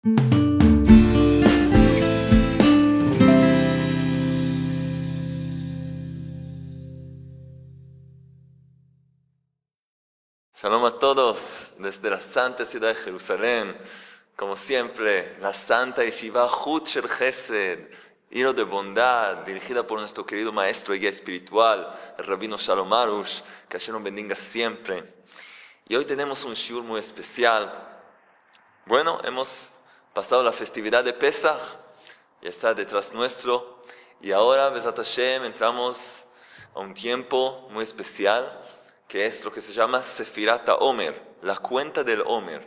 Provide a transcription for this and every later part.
Shalom a todos desde la santa ciudad de Jerusalén. Como siempre, la santa Yeshiva Hut Shel Chesed, hilo de bondad, dirigida por nuestro querido maestro y guía espiritual, el rabino Shalom Arush, que Hashem nos bendiga siempre. Y hoy tenemos un shiur muy especial. Bueno, hemos pasado la festividad de Pesach, ya está detrás nuestro, y ahora, Bezat Hashem, entramos a un tiempo muy especial, que es lo que se llama Sefirat HaOmer, la cuenta del Omer.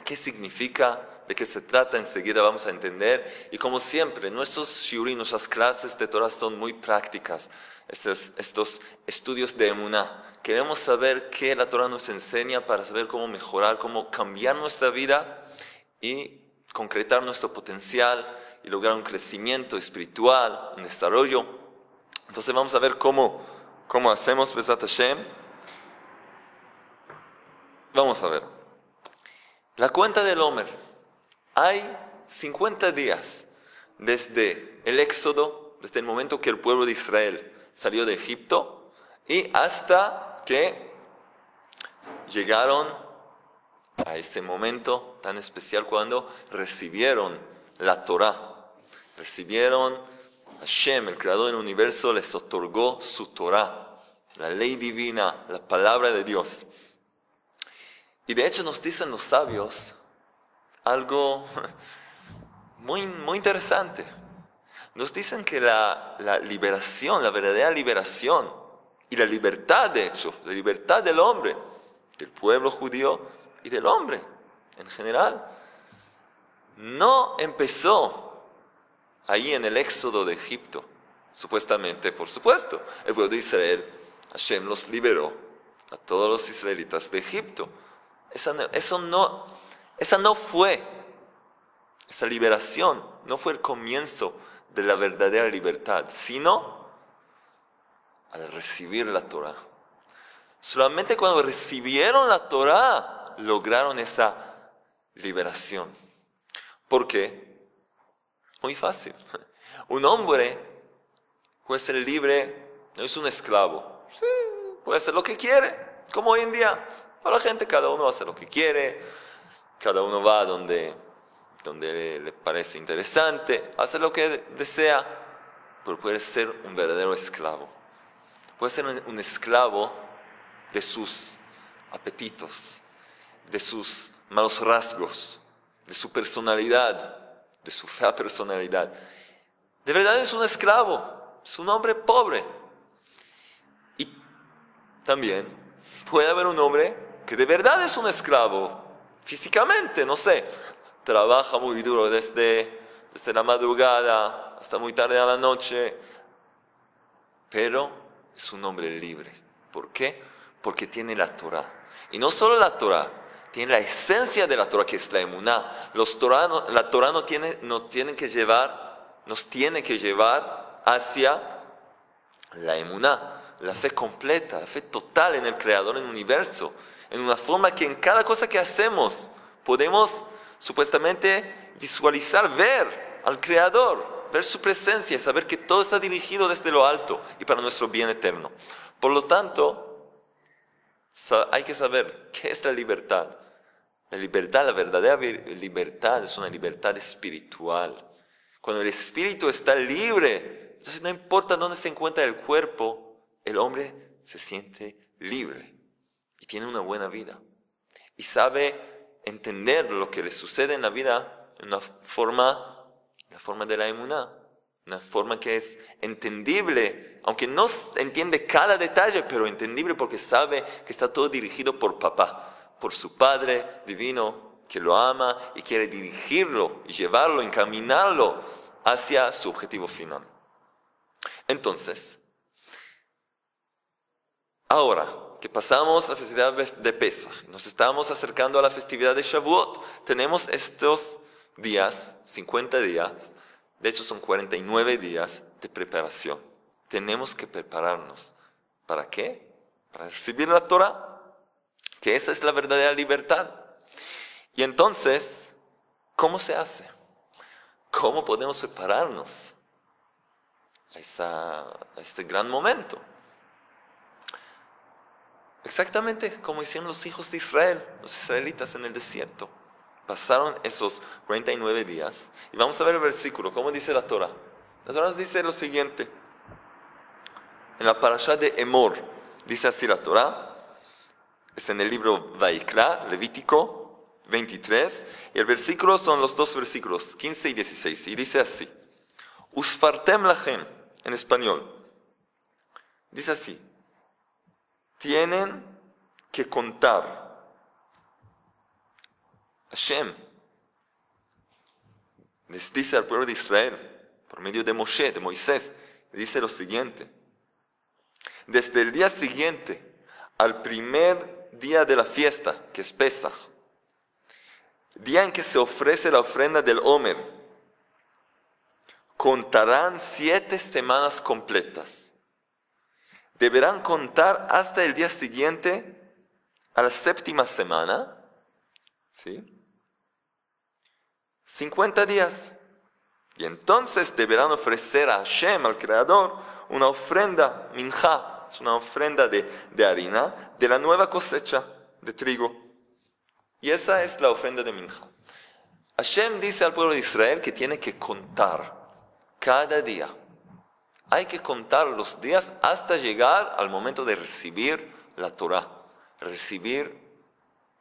¿Qué significa? ¿De qué se trata? Enseguida vamos a entender. Y como siempre, nuestros shiurim, nuestras clases de Torah son muy prácticas. Estos estudios de Emuná. Queremos saber qué la Torah nos enseña para saber cómo mejorar, cómo cambiar nuestra vida y concretar nuestro potencial y lograr un crecimiento espiritual, un desarrollo. Entonces vamos a ver cómo hacemos Bezat Hashem. Vamos a ver. La cuenta del Omer. Hay 50 días desde el Éxodo, desde el momento que el pueblo de Israel salió de Egipto y hasta que llegaron a este momento tan especial cuando recibieron la Torah. Recibieron Hashem, el creador del universo, les otorgó su Torah, la ley divina, la palabra de Dios. Y de hecho nos dicen los sabios algo muy, muy interesante. Nos dicen que la liberación, la verdadera liberación y la libertad, de hecho, la libertad del hombre, del pueblo judío y del hombre en general, no empezó ahí en el éxodo de Egipto. Supuestamente, por supuesto, el pueblo de Israel, Hashem los liberó a todos los israelitas de Egipto. Esa no fue, esa liberación no fue el comienzo de la verdadera libertad, sino al recibir la Torah. Solamente cuando recibieron la Torah lograron esa liberación. ¿Por qué? Muy fácil. Un hombre puede ser libre, no es un esclavo. Sí, puede hacer lo que quiere, como hoy en día. Para la gente, cada uno hace lo que quiere, cada uno va donde le parece interesante, hace lo que desea, pero puede ser un verdadero esclavo. Puede ser un esclavo de sus apetitos, de sus malos rasgos, de su personalidad, de su fea personalidad. De verdad es un esclavo, es un hombre pobre. Y también puede haber un hombre que de verdad es un esclavo, físicamente, no sé, trabaja muy duro desde la madrugada hasta muy tarde a la noche, pero es un hombre libre. ¿Por qué? Porque tiene la Torah. Y no solo la Torah, tiene la esencia de la Torah, que es la Emuná. La Torah nos tiene que llevar hacia la Emuná, la fe completa, la fe total en el Creador, en el universo, en una forma que en cada cosa que hacemos podemos supuestamente visualizar, ver al Creador, ver su presencia, saber que todo está dirigido desde lo alto y para nuestro bien eterno. Por lo tanto, hay que saber qué es la libertad. La libertad, la verdadera libertad es una libertad espiritual. Cuando el espíritu está libre, entonces no importa dónde se encuentra el cuerpo, el hombre se siente libre y tiene una buena vida. Y sabe entender lo que le sucede en la vida en la forma de la emuná, una forma que es entendible, aunque no entiende cada detalle, pero entendible porque sabe que está todo dirigido por papá, por su Padre divino, que lo ama y quiere dirigirlo y llevarlo, encaminarlo hacia su objetivo final. Entonces, ahora que pasamos la festividad de Pesach, nos estamos acercando a la festividad de Shavuot, tenemos estos días, 50 días, de hecho son 49 días de preparación. Tenemos que prepararnos. ¿Para qué? Para recibir la Torah, que esa es la verdadera libertad. Y entonces, ¿Cómo se hace? ¿Cómo podemos prepararnos a este gran momento? Exactamente como hicieron los hijos de Israel, los israelitas en el desierto. Pasaron esos 49 días. Y vamos a ver el versículo, ¿cómo dice la Torah? La Torah nos dice lo siguiente. En la parashá de Emor, dice así la Torah. Es en el libro Vaikra, Levítico 23. Y el versículo son los dos versículos, 15 y 16. Y dice así. Usfartem lachem, en español. Dice así. Tienen que contar. Hashem les dice al pueblo de Israel, por medio de Moshe, de Moisés, le dice lo siguiente. Desde el día siguiente al primer día de la fiesta, que es Pesaj, día en que se ofrece la ofrenda del Omer, contarán 7 semanas completas. Deberán contar hasta el día siguiente a la 7ª semana, ¿sí? 50 días. Y entonces deberán ofrecer a Hashem, al Creador, una ofrenda, minjá, es una ofrenda de harina, de la nueva cosecha de trigo. Y esa es la ofrenda de minjá. Hashem dice al pueblo de Israel que tiene que contar cada día. Hay que contar los días hasta llegar al momento de recibir la Torah, recibir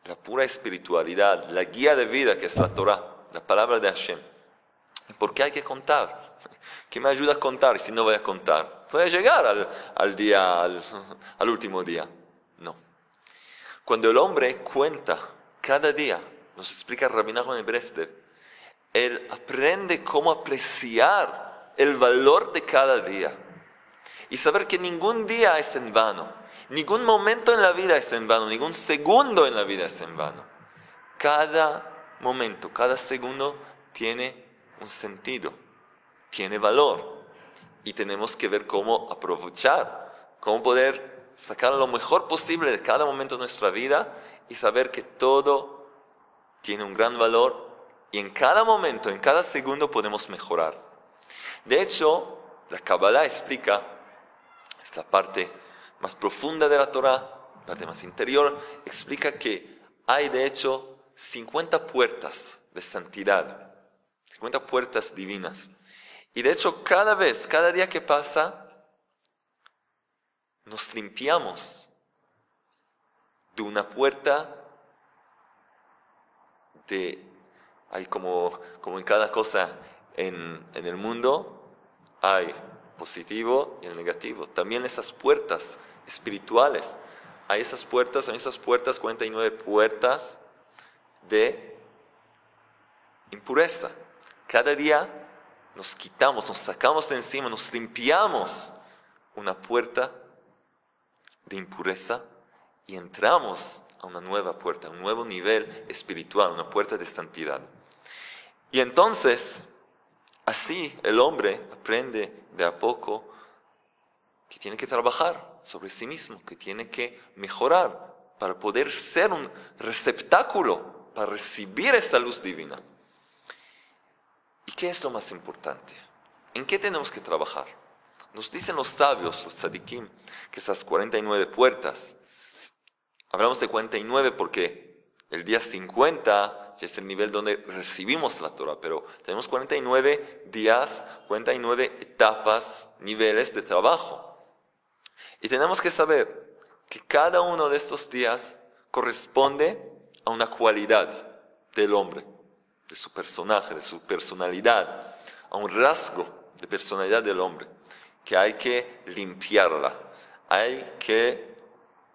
la pura espiritualidad, la guía de vida que es la Torah, la palabra de Hashem. ¿Por qué hay que contar? ¿Qué me ayuda a contar si no voy a contar? Voy a llegar al último día. No. Cuando el hombre cuenta cada día, nos explica Rabbi Nachman de Breslev, él aprende cómo apreciar el valor de cada día y saber que ningún día es en vano, ningún momento en la vida es en vano, ningún segundo en la vida es en vano. Cada momento, cada segundo tiene un sentido, tiene valor y tenemos que ver cómo aprovechar, cómo poder sacar lo mejor posible de cada momento de nuestra vida y saber que todo tiene un gran valor y en cada momento, en cada segundo podemos mejorar. De hecho, la Kabbalah explica, es la parte más profunda de la Torah, la parte más interior, explica que hay de hecho 50 puertas de santidad, 50 puertas divinas. Y de hecho cada día que pasa, nos limpiamos de una puerta hay como en cada cosa en el mundo, hay positivo y el negativo. También esas puertas espirituales, hay esas puertas, 49 puertas de impureza. Cada día nos quitamos, nos sacamos de encima, nos limpiamos una puerta de impureza y entramos a una nueva puerta, a un nuevo nivel espiritual, una puerta de santidad. Y entonces, así el hombre aprende de a poco que tiene que trabajar sobre sí mismo, que tiene que mejorar para poder ser un receptáculo para recibir esta luz divina. ¿Y qué es lo más importante? ¿En qué tenemos que trabajar? Nos dicen los sabios, los tzadikim, que esas 49 puertas, hablamos de 49 porque el día 50 ya es el nivel donde recibimos la Torah, pero tenemos 49 días, 49 etapas, niveles de trabajo. Y tenemos que saber que cada uno de estos días corresponde a una cualidad del hombre, de su personaje, de su personalidad, a un rasgo de personalidad del hombre, que hay que limpiarla, hay que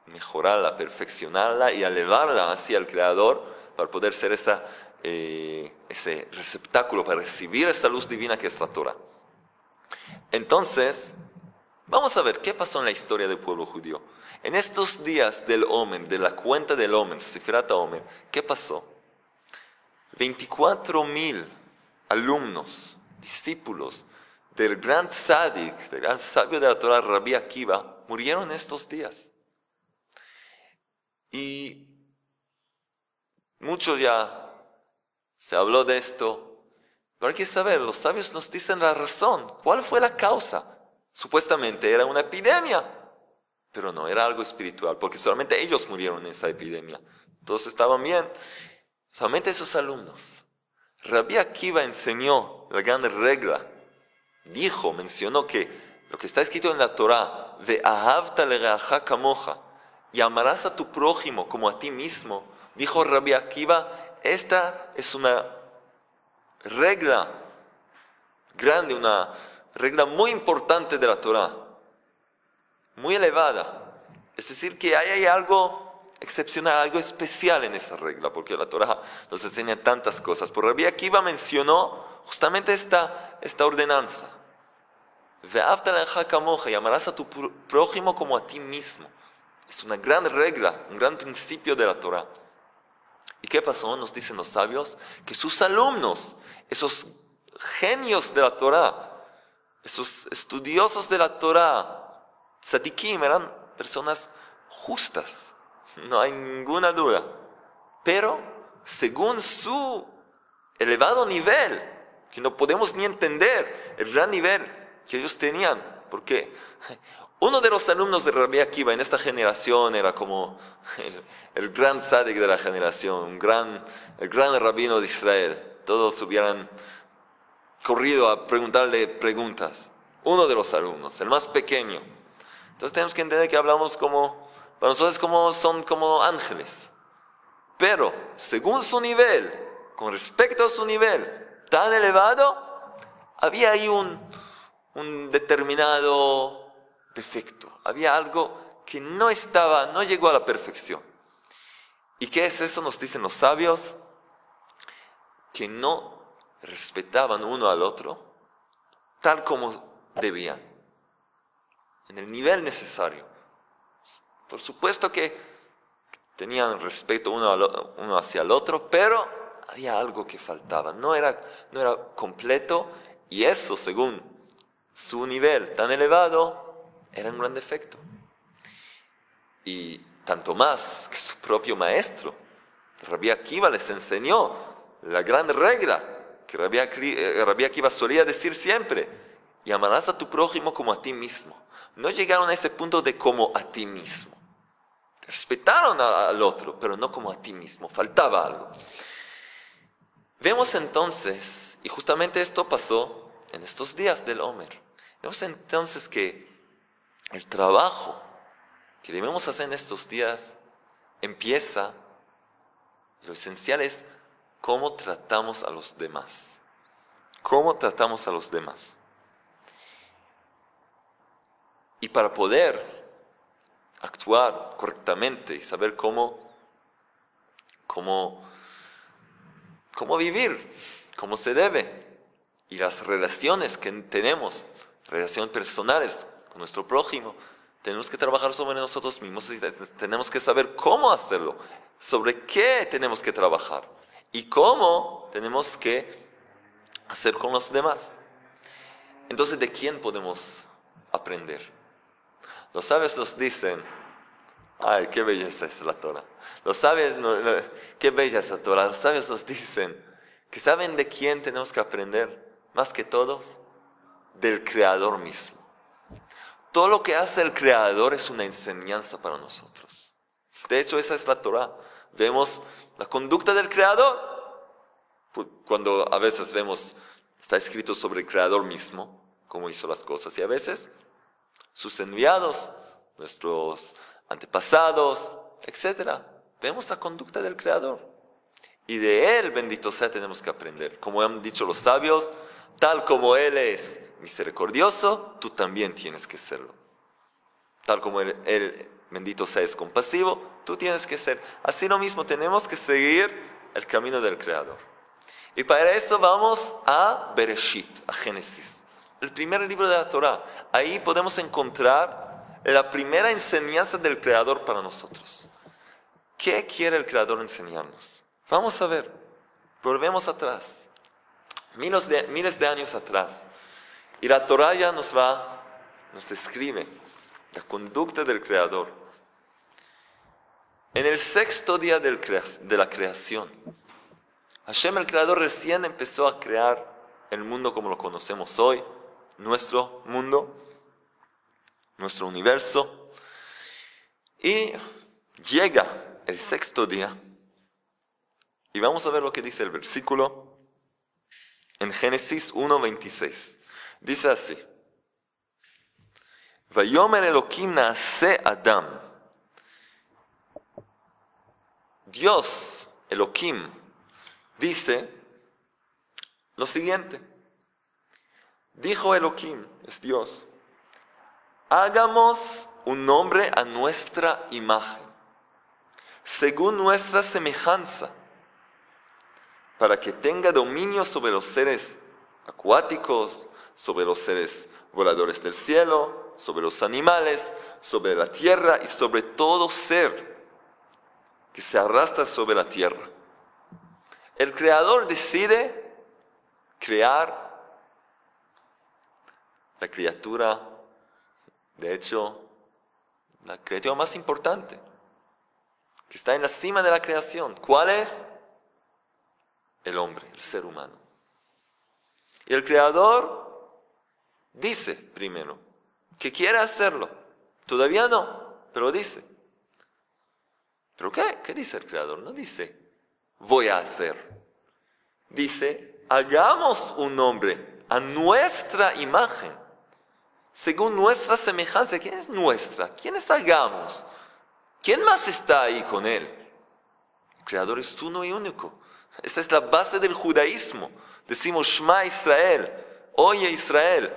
mejorarla, perfeccionarla y elevarla hacia el Creador para poder ser ese receptáculo para recibir esta luz divina que es la Torah. Entonces, vamos a ver qué pasó en la historia del pueblo judío. En estos días del Omer, de la cuenta del Omer, Sefirat Omer, ¿qué pasó? 24,000 alumnos, discípulos del gran tzadik, del gran sabio de la Torah, Rabbi Akiva, murieron en estos días. Y muchos ya se habló de esto. Pero hay que saber, los sabios nos dicen la razón. ¿Cuál fue la causa? Supuestamente era una epidemia, pero no, era algo espiritual, porque solamente ellos murieron en esa epidemia. Todos estaban bien, solamente esos alumnos. Rabbi Akiva enseñó la gran regla. Mencionó que lo que está escrito en la Torá, ve'ahavta lereaja kamoja, y amarás a tu prójimo como a ti mismo, dijo Rabbi Akiva, esta es una regla grande, una regla muy importante de la Torá, muy elevada. Es decir, que hay algo excepcional, algo especial en esa regla, porque la Torá nos enseña tantas cosas. Por Rabbi Akiva mencionó justamente esta ordenanza. Ve'ahavta lereaja kamoja, y amarás a tu prójimo como a ti mismo. Es una gran regla, un gran principio de la Torá. ¿Y qué pasó? Nos dicen los sabios, que sus alumnos, esos genios de la Torá, esos estudiosos de la Torá, tzadikim, eran personas justas, no hay ninguna duda. Pero según su elevado nivel, que no podemos ni entender, el gran nivel que ellos tenían, porque uno de los alumnos de Rabbi Akiva en esta generación era como el gran tzadik de la generación, el gran rabino de Israel. Todos hubieran corrido a preguntarle preguntas. Uno de los alumnos, el más pequeño. Entonces tenemos que entender que hablamos para nosotros son como ángeles. Pero según su nivel, con respecto a su nivel tan elevado, había ahí un determinado defecto. Había algo que no llegó a la perfección. ¿Y qué es eso? Nos dicen los sabios, que no respetaban uno al otro tal como debían, en el nivel necesario. Por supuesto que tenían respeto uno hacia el otro, pero había algo que faltaba, no era completo, y eso, según su nivel tan elevado, era un gran defecto. Y tanto más que su propio maestro, Rabbi Akiva, les enseñó la gran regla que Rabbi Akiva solía decir siempre: y amarás a tu prójimo como a ti mismo. No llegaron a ese punto de como a ti mismo. Respetaron al otro, pero no como a ti mismo. Faltaba algo. Vemos entonces, y justamente esto pasó en estos días del Omer, vemos entonces que el trabajo que debemos hacer en estos días empieza, lo esencial es cómo tratamos a los demás. ¿Cómo tratamos a los demás? Y para poder actuar correctamente y saber cómo vivir, cómo se debe, y las relaciones que tenemos, relaciones personales con nuestro prójimo, tenemos que trabajar sobre nosotros mismos y tenemos que saber cómo hacerlo, sobre qué tenemos que trabajar y cómo tenemos que hacer con los demás. Entonces, ¿de quién podemos aprender? Los sabios nos dicen, ay, qué belleza es la Torah. Los sabios, qué bella es la Torah. Los sabios nos dicen que saben de quién tenemos que aprender, más que todos, del Creador mismo. Todo lo que hace el Creador es una enseñanza para nosotros. De hecho, esa es la Torah. Vemos la conducta del Creador. Cuando a veces está escrito sobre el Creador mismo, cómo hizo las cosas, y a veces sus enviados, nuestros antepasados, etc. Vemos la conducta del Creador. Y de Él, bendito sea, tenemos que aprender. Como han dicho los sabios, tal como Él es misericordioso, tú también tienes que serlo. Tal como Él, bendito sea, es compasivo, tú tienes que ser. Así lo mismo, tenemos que seguir el camino del Creador. Y para esto vamos a Bereshit, a Génesis, el primer libro de la Torá. Ahí podemos encontrar la primera enseñanza del Creador para nosotros. ¿Qué quiere el Creador enseñarnos? Vamos a ver, volvemos atrás, miles de años atrás. Y la Torá ya nos describe la conducta del Creador. En el sexto día de la creación, Hashem, el Creador, recién empezó a crear el mundo como lo conocemos hoy, nuestro mundo, nuestro universo. Y llega el sexto día. Y vamos a ver lo que dice el versículo en Génesis 1:26. Dice así: Vayomer Elohim naaseh Adam. Dios, Elohim, dice lo siguiente. Dijo Elohim, es Dios: hagamos un hombre a nuestra imagen, según nuestra semejanza, para que tenga dominio sobre los seres acuáticos, sobre los seres voladores del cielo, sobre los animales, sobre la tierra y sobre todo ser que se arrastra sobre la tierra. El Creador decide crear la criatura, de hecho, la criatura más importante, que está en la cima de la creación. ¿Cuál es? El hombre, el ser humano. Y el Creador dice primero que quiere hacerlo. Todavía no, pero dice. ¿Pero qué? ¿Qué dice el Creador? No dice, voy a hacer. Dice, hagamos un hombre a nuestra imagen, según nuestra semejanza. ¿Quién es nuestra? ¿Quién es hagamos? ¿Quién más está ahí con él? El Creador es uno y único. Esta es la base del judaísmo. Decimos, Shema Israel, oye Israel.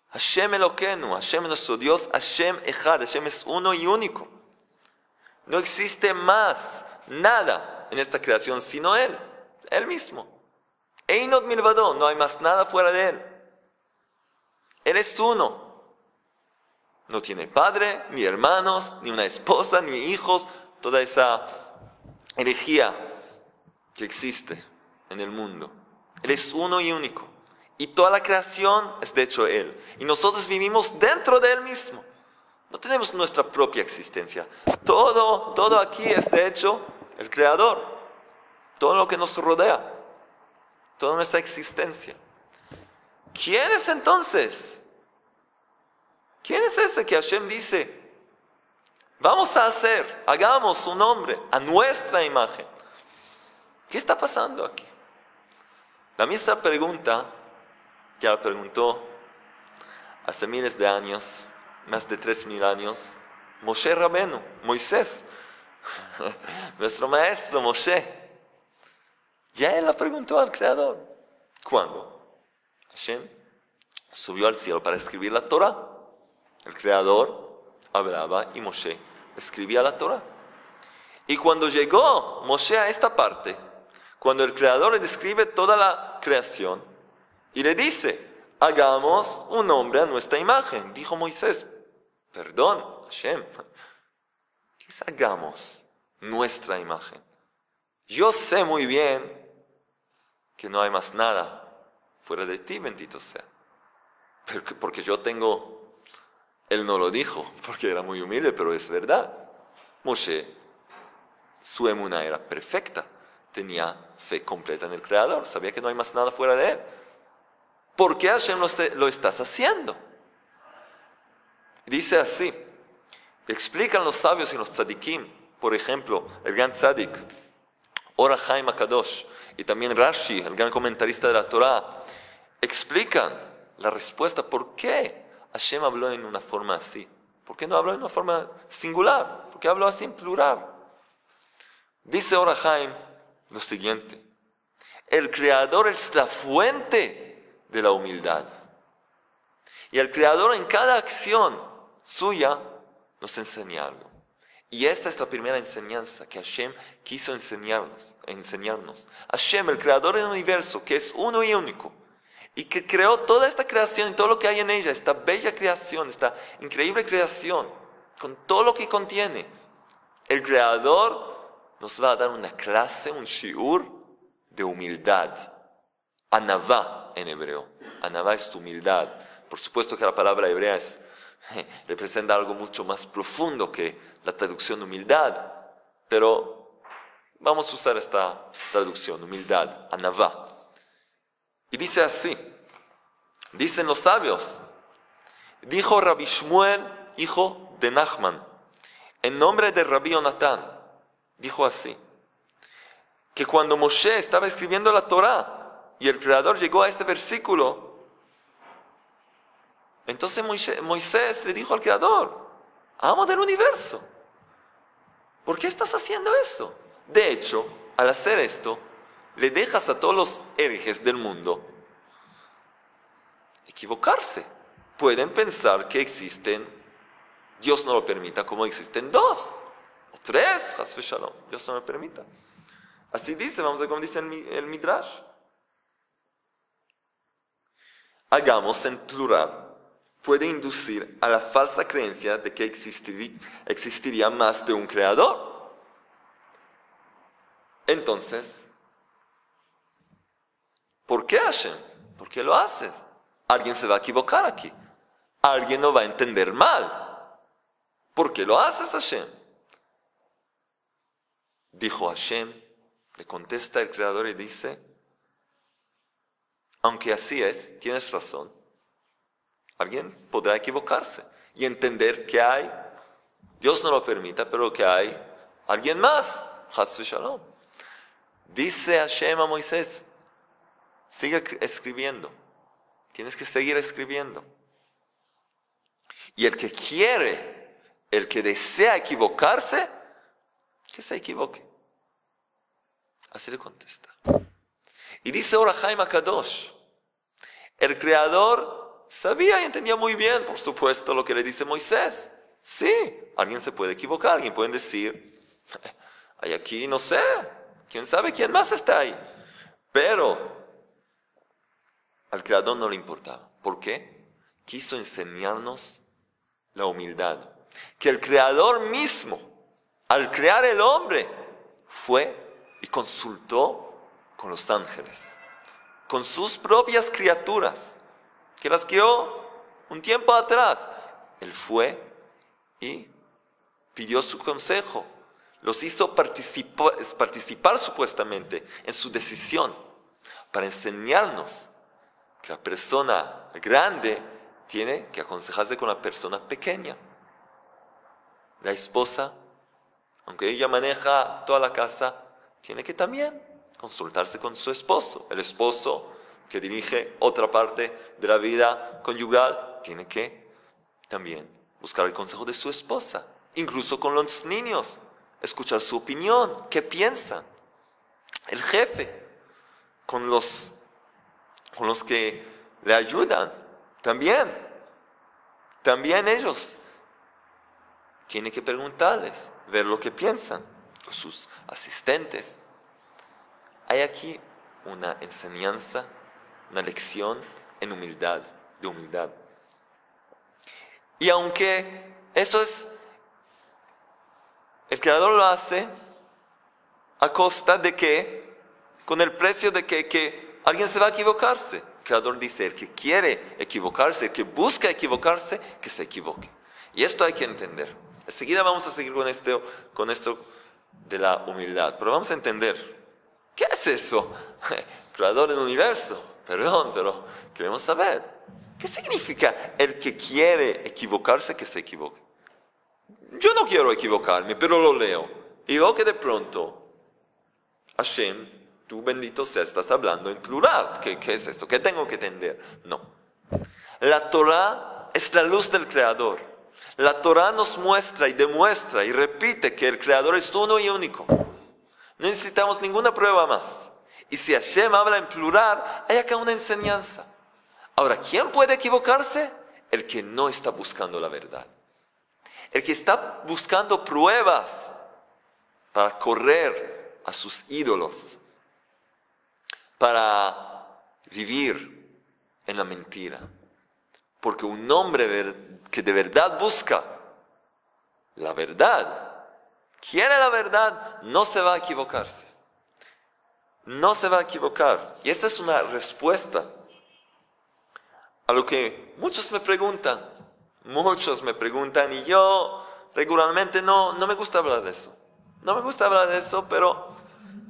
Hashem Elokeinu, Hashem es nuestro Dios, Hashem Echad, Hashem es uno y único. No existe más nada en esta creación sino Él, Él mismo. Einot milvado, no hay más nada fuera de Él. Él es uno. No tiene padre, ni hermanos, ni una esposa, ni hijos, toda esa herejía que existe en el mundo. Él es uno y único. Y toda la creación es de hecho Él. Y nosotros vivimos dentro de Él mismo. No tenemos nuestra propia existencia. Todo aquí es de hecho el Creador. Todo lo que nos rodea. Toda nuestra existencia. ¿Quién es entonces? ¿Quién es ese que Hashem dice, vamos a hacer, hagamos un hombre a nuestra imagen? ¿Qué está pasando aquí? La misma pregunta que la preguntó hace miles de años, más de 3000 años, Moshe Rabenu, Moisés, nuestro maestro Moshe. Ya él la preguntó al Creador. ¿Cuándo? Hashem subió al cielo para escribir la Torah. El Creador hablaba y Moshe escribía la Torah. Y cuando llegó Moshe a esta parte, cuando el Creador le describe toda la creación y le dice, hagamos un hombre a nuestra imagen, dijo Moisés, perdón, Hashem, ¿qué es hagamos nuestra imagen? Yo sé muy bien que no hay más nada fuera de ti, bendito sea. Porque yo tengo, él no lo dijo, porque era muy humilde, pero es verdad. Moshe, su emuná era perfecta, tenía fe completa en el Creador, sabía que no hay más nada fuera de él. ¿Por qué Hashem lo estás haciendo? Dice así, explican los sabios y los tzadikim, por ejemplo, el gran tzadik, Or HaChaim HaKadosh, y también Rashi, el gran comentarista de la Torah, explican la respuesta, ¿por qué Hashem habló en una forma así? ¿Por qué no habló en una forma singular? ¿Por qué habló así en plural? Dice Or HaChaim lo siguiente, el Creador es la fuente de la humildad. Y el Creador en cada acción suya nos enseña algo. Y esta es la primera enseñanza que Hashem quiso enseñarnos. Hashem, el Creador del universo, que es uno y único, y que creó toda esta creación y todo lo que hay en ella, esta bella creación, esta increíble creación, con todo lo que contiene. El Creador nos va a dar una clase, un shiur de humildad. Anavá en hebreo. Anavá es humildad. Por supuesto que la palabra hebrea representa algo mucho más profundo que la traducción humildad, pero Vamos a usar esta traducción, humildad, anavá. Y dice así, dicen los sabios, dijo Rabbi Shmuel, hijo de Nachman, en nombre de Rabbi Jonatán, dijo así, que cuando Moshe estaba escribiendo la Torá y el Creador llegó a este versículo, entonces Moisés le dijo al Creador, amo del universo, ¿por qué estás haciendo eso? De hecho, al hacer esto, le dejas a todos los herejes del mundo equivocarse. Pueden pensar que existen, Dios no lo permita, como existen dos o tres, Chas v'Shalom, Dios no lo permita. Así dice, vamos a ver cómo dice el Midrash. Hagamos en plural puede inducir a la falsa creencia de que existiría más de un creador. Entonces, ¿por qué Hashem? ¿Por qué lo haces? Alguien se va a equivocar aquí. Alguien no va a entender mal. ¿Por qué lo haces, Hashem? Dijo Hashem, le contesta el Creador y dice, aunque así es, tienes razón. Alguien podrá equivocarse y entender que hay, Dios no lo permita, pero que hay alguien más. Chas v'Shalom. Dice Hashem a Moisés, sigue escribiendo. Tienes que seguir escribiendo. Y el que quiere, el que desea equivocarse, que se equivoque. Así le contesta. Y dice Or HaChaim HaKadosh, el Creador sabía y entendía muy bien, por supuesto, lo que le dice Moisés. Sí, alguien se puede equivocar, alguien puede decir, hay aquí, no sé, quién sabe quién más está ahí. Pero al Creador no le importaba. ¿Por qué? Quiso enseñarnos la humildad. Que el Creador mismo, al crear el hombre, fue y consultó con los ángeles, con sus propias criaturas, que las crió un tiempo atrás. Él fue y pidió su consejo, los hizo participar supuestamente en su decisión, para enseñarnos que la persona grande tiene que aconsejarse con la persona pequeña. La esposa, aunque ella maneja toda la casa, tiene que también consultarse con su esposo. El esposo, que dirige otra parte de la vida conyugal, tiene que también buscar el consejo de su esposa. Incluso con los niños, escuchar su opinión, qué piensan. El jefe, con los que le ayudan, también ellos tienen que preguntarles, ver lo que piensan, sus asistentes. Hay aquí una enseñanza, una lección en humildad, de humildad. Y aunque eso es, el Creador lo hace a costa de que, con el precio de que alguien se va a equivocarse. El Creador dice, el que quiere equivocarse, el que busca equivocarse, que se equivoque. Y esto hay que entender. Enseguida vamos a seguir con esto de la humildad. Pero vamos a entender, ¿qué es eso? Creador del universo. Perdón, pero queremos saber, ¿qué significa el que quiere equivocarse, que se equivoque? Yo no quiero equivocarme, pero lo leo. Y veo que de pronto, Hashem, tú bendito seas, estás hablando en plural. ¿Qué es esto? ¿Qué tengo que entender? No. La Torah es la luz del Creador. La Torah nos muestra y demuestra y repite que el Creador es uno y único. No necesitamos ninguna prueba más. Y si Hashem habla en plural, hay acá una enseñanza. Ahora, ¿quién puede equivocarse? El que no está buscando la verdad. El que está buscando pruebas para correr a sus ídolos, para vivir en la mentira. Porque un hombre que de verdad busca la verdad, quiere la verdad, no se va a equivocarse. No se va a equivocar. Y esa es una respuesta a lo que muchos me preguntan. y yo regularmente no me gusta hablar de eso. No me gusta hablar de eso, pero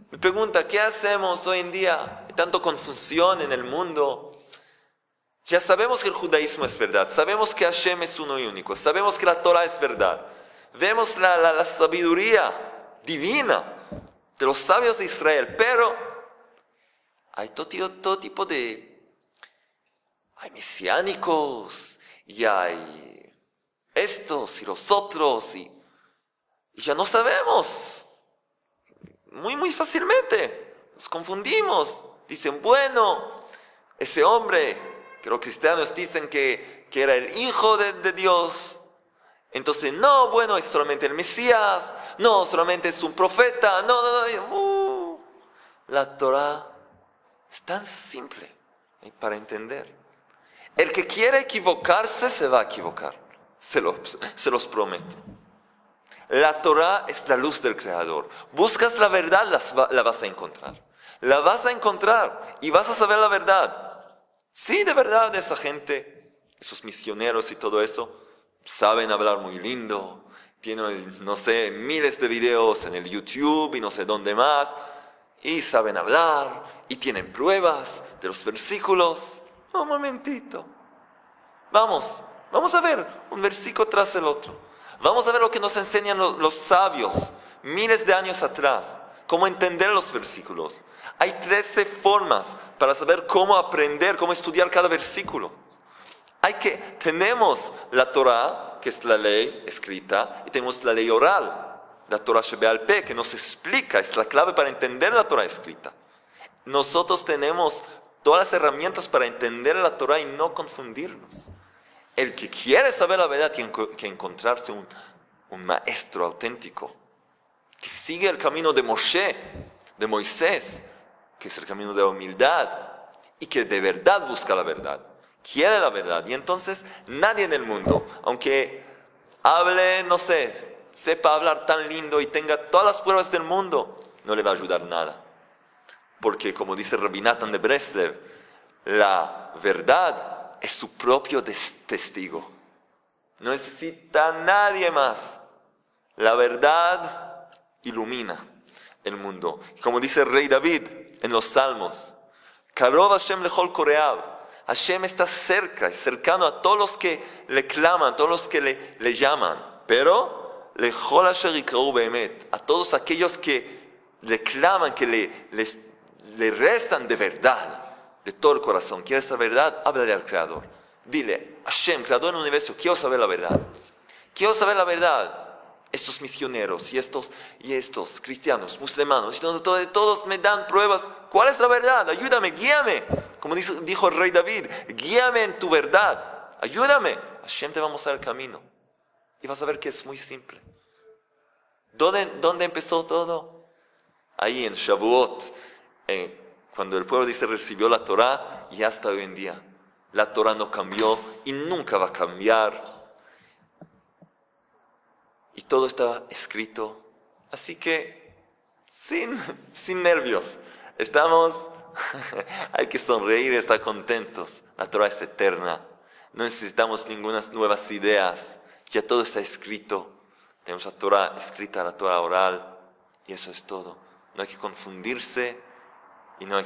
Me pregunta, ¿qué hacemos hoy en día? Hay tanta confusión en el mundo. Ya sabemos que el judaísmo es verdad, sabemos que Hashem es uno y único, sabemos que la Torah es verdad. Vemos la sabiduría divina de los sabios de Israel, pero hay todo tipo de... Hay mesiánicos, y hay estos y los otros, y ya no sabemos. Muy fácilmente nos confundimos. Dicen, bueno, ese hombre que los cristianos dicen que era el hijo de Dios, entonces no, bueno, es solamente el Mesías, no, solamente es un profeta, no. La Torah es tan simple para entender. El que quiere equivocarse se va a equivocar, se los prometo. La Torah es la luz del Creador. Buscas la verdad, la vas a encontrar. La vas a encontrar y vas a saber la verdad. Sí, de verdad, esa gente, esos misioneros y todo eso, saben hablar muy lindo. Tienen, no sé, miles de videos en el YouTube y no sé dónde más. Y saben hablar y tienen pruebas de los versículos. Un momentito. Vamos a ver un versículo tras el otro. Vamos a ver lo que nos enseñan los sabios miles de años atrás. Cómo entender los versículos. Hay 13 formas para saber cómo aprender, cómo estudiar cada versículo. Tenemos la Torah, que es la ley escrita, y tenemos la ley oral, la Torah Shebe'al Peh, que nos explica, es la clave para entender la Torah escrita. Nosotros tenemos todas las herramientas para entender la Torah y no confundirnos. El que quiere saber la verdad tiene que encontrarse un maestro auténtico, que sigue el camino de Moshe, de Moisés, que es el camino de la humildad, y que de verdad busca la verdad, quiere la verdad. Y entonces nadie en el mundo, aunque hable, no sé, sepa hablar tan lindo y tenga todas las pruebas del mundo, no le va a ayudar nada. Porque como dice Rabbi Natan de Breslev, la verdad es su propio testigo. No necesita nadie más. La verdad ilumina el mundo. Como dice el rey David en los Salmos, Karov Hashem lechol koreav. Hashem está cerca, es cercano a todos los que le claman, todos los que le llaman. Pero lechol asher yikrau beemet, a todos aquellos que le claman, que le rezan de verdad, de todo el corazón. ¿Quieres saber la verdad? Háblale al Creador. Dile, Hashem, Creador del universo, quiero saber la verdad. Quiero saber la verdad. Estos misioneros y estos cristianos, musulmanos, todos me dan pruebas. ¿Cuál es la verdad? Ayúdame, guíame. Como dijo el rey David, guíame en tu verdad. Ayúdame. Hashem te va a mostrar el camino. Y vas a ver que es muy simple. ¿Dónde empezó todo? Ahí en Shavuot. Cuando el pueblo dice recibió la Torah, y hasta hoy en día. La Torah no cambió y nunca va a cambiar. Y todo está escrito. Así que, sin nervios. Hay que sonreír y estar contentos. La Torah es eterna. No necesitamos ninguna nuevas ideas. Ya todo está escrito. Tenemos la Torah escrita, la Torah oral. Y eso es todo. No hay que confundirse. Y no hay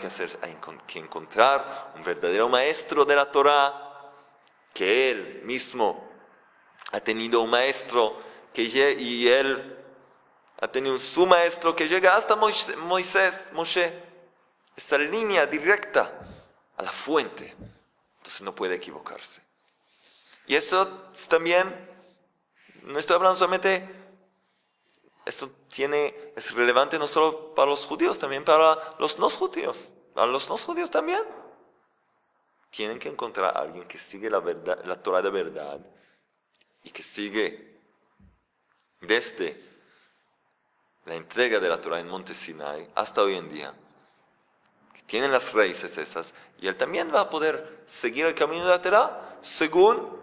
que encontrar un verdadero maestro de la Torah, que él mismo ha tenido un maestro, y él ha tenido su maestro que llega hasta Moshe, esa línea directa a la fuente. Entonces no puede equivocarse. Y eso también, no estoy hablando solamente... Esto es relevante no solo para los judíos, también para los no judíos. Para los no judíos también. Tienen que encontrar a alguien que sigue la verdad, la Torah de verdad, y que sigue desde la entrega de la Torah en Monte Sinai hasta hoy en día. Que tienen las raíces esas, y él también va a poder seguir el camino de la Torah según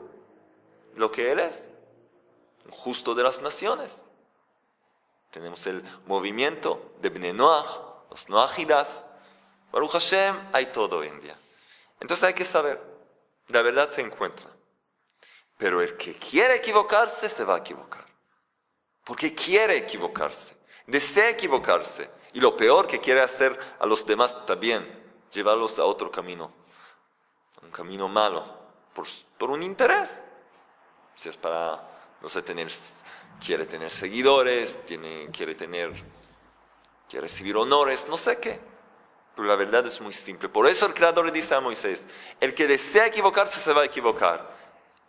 lo que él es, un justo de las naciones. Tenemos el movimiento de Bnei Noach, los Noachidas. Baruch Hashem, hay todo hoy en día. Entonces hay que saber, la verdad se encuentra. Pero el que quiere equivocarse, se va a equivocar. Porque quiere equivocarse, desea equivocarse. Y lo peor que quiere hacer a los demás también, llevarlos a otro camino, un camino malo, por un interés. Si es para, no sé, quiere tener seguidores, quiere recibir honores, no sé qué. Pero la verdad es muy simple. Por eso el Creador le dice a Moisés, el que desea equivocarse se va a equivocar.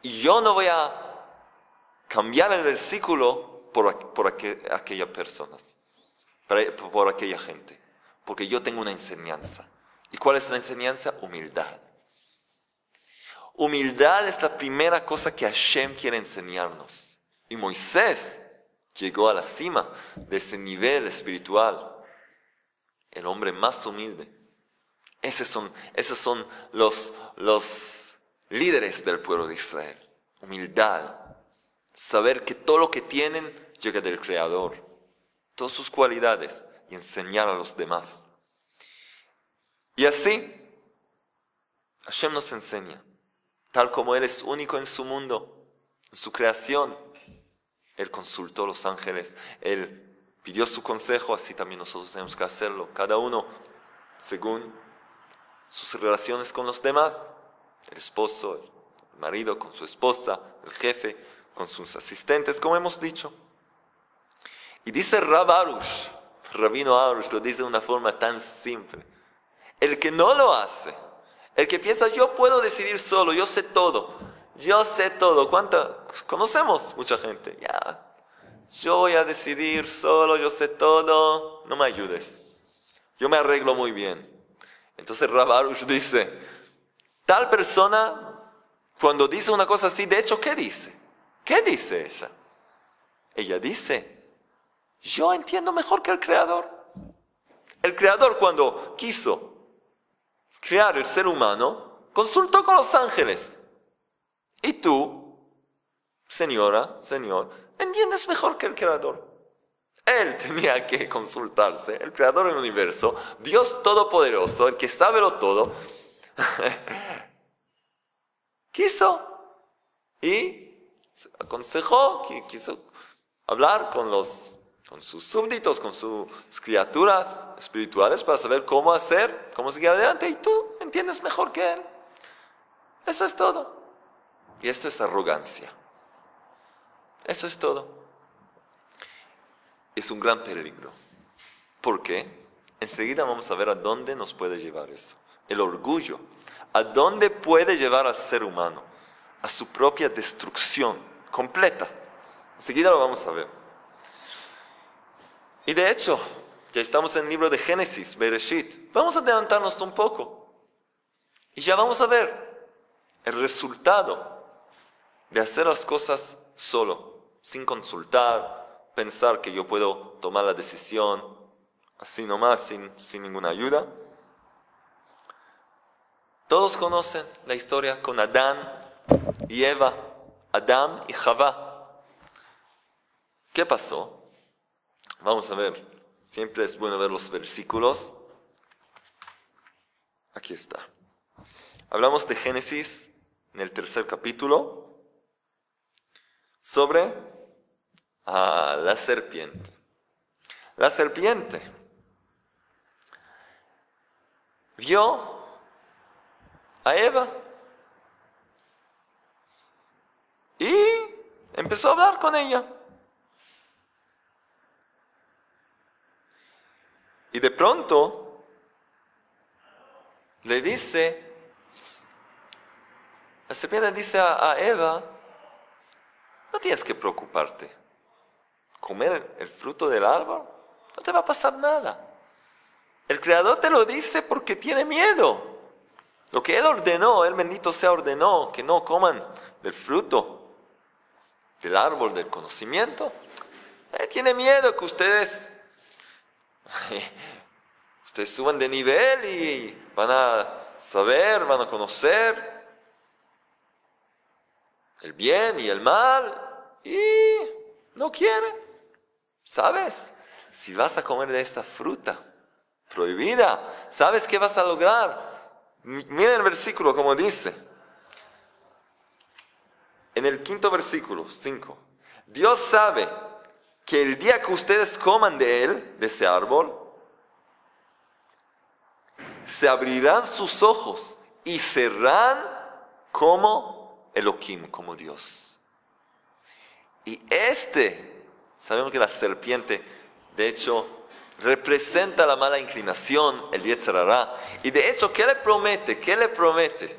Y yo no voy a cambiar el versículo por aquellas personas, por aquella gente. Porque yo tengo una enseñanza. ¿Y cuál es la enseñanza? Humildad. Humildad es la primera cosa que Hashem quiere enseñarnos. Y Moisés llegó a la cima de ese nivel espiritual. El hombre más humilde. Esos son los líderes del pueblo de Israel. Humildad. Saber que todo lo que tienen llega del Creador. Todas sus cualidades. Y enseñar a los demás. Y así, Hashem nos enseña. Tal como Él es único en su mundo, en su creación. Él consultó a los ángeles. Él pidió su consejo, así también nosotros tenemos que hacerlo. Cada uno según sus relaciones con los demás. El esposo, el marido con su esposa, el jefe con sus asistentes, como hemos dicho. Y dice Rabino Arush, lo dice de una forma tan simple. El que no lo hace, el que piensa, yo puedo decidir solo, yo sé todo. Conocemos mucha gente. Ya, yo voy a decidir solo, yo sé todo, no me ayudes. Yo me arreglo muy bien. Entonces Rav Arush dice, tal persona, cuando dice una cosa así, de hecho, ¿qué dice? ¿Qué dice ella? Ella dice, yo entiendo mejor que el Creador. El Creador, cuando quiso crear el ser humano, consultó con los ángeles. Y tú, señora, señor, entiendes mejor que el Creador. Él tenía que consultarse, el Creador del universo, Dios Todopoderoso, el que sabe lo todo, quiso y aconsejó, quiso hablar con sus súbditos, con sus criaturas espirituales para saber cómo hacer, cómo seguir adelante. Y tú entiendes mejor que Él. Eso es todo. Y esto es arrogancia. Eso es todo. Es un gran peligro. ¿Por qué? Enseguida vamos a ver a dónde nos puede llevar eso. El orgullo. ¿A dónde puede llevar al ser humano? A su propia destrucción completa. Enseguida lo vamos a ver. Y de hecho, ya estamos en el libro de Génesis, Bereshit. Vamos a adelantarnos un poco. Y ya vamos a ver el resultado de hacer las cosas solo, sin consultar, pensar que yo puedo tomar la decisión así nomás, sin ninguna ayuda. Todos conocen la historia con Adán y Eva, Adán y Javá. ¿Qué pasó? Vamos a ver, siempre es bueno ver los versículos. Aquí está. Hablamos de Génesis en el 3er capítulo sobre la serpiente. La serpiente vio a Eva y empezó a hablar con ella. Y de pronto le dice, la serpiente dice a Eva, no tienes que preocuparte. Comer el fruto del árbol, no te va a pasar nada. El Creador te lo dice porque tiene miedo. Lo que Él ordenó, Él bendito sea ordenó, que no coman del fruto del árbol del conocimiento. Él tiene miedo que ustedes suban de nivel y van a saber, van a conocer el bien y el mal, y no quiere. ¿Sabes? Si vas a comer de esta fruta prohibida, ¿sabes qué vas a lograr? Miren el versículo como dice. En el 5.º versículo, 5. Dios sabe que el día que ustedes coman de él, de ese árbol, se abrirán sus ojos y serán como Elohim, como Dios. Y sabemos que la serpiente, de hecho, representa la mala inclinación, el Yetzer Hara. Y de hecho, ¿qué le promete? ¿Qué le promete?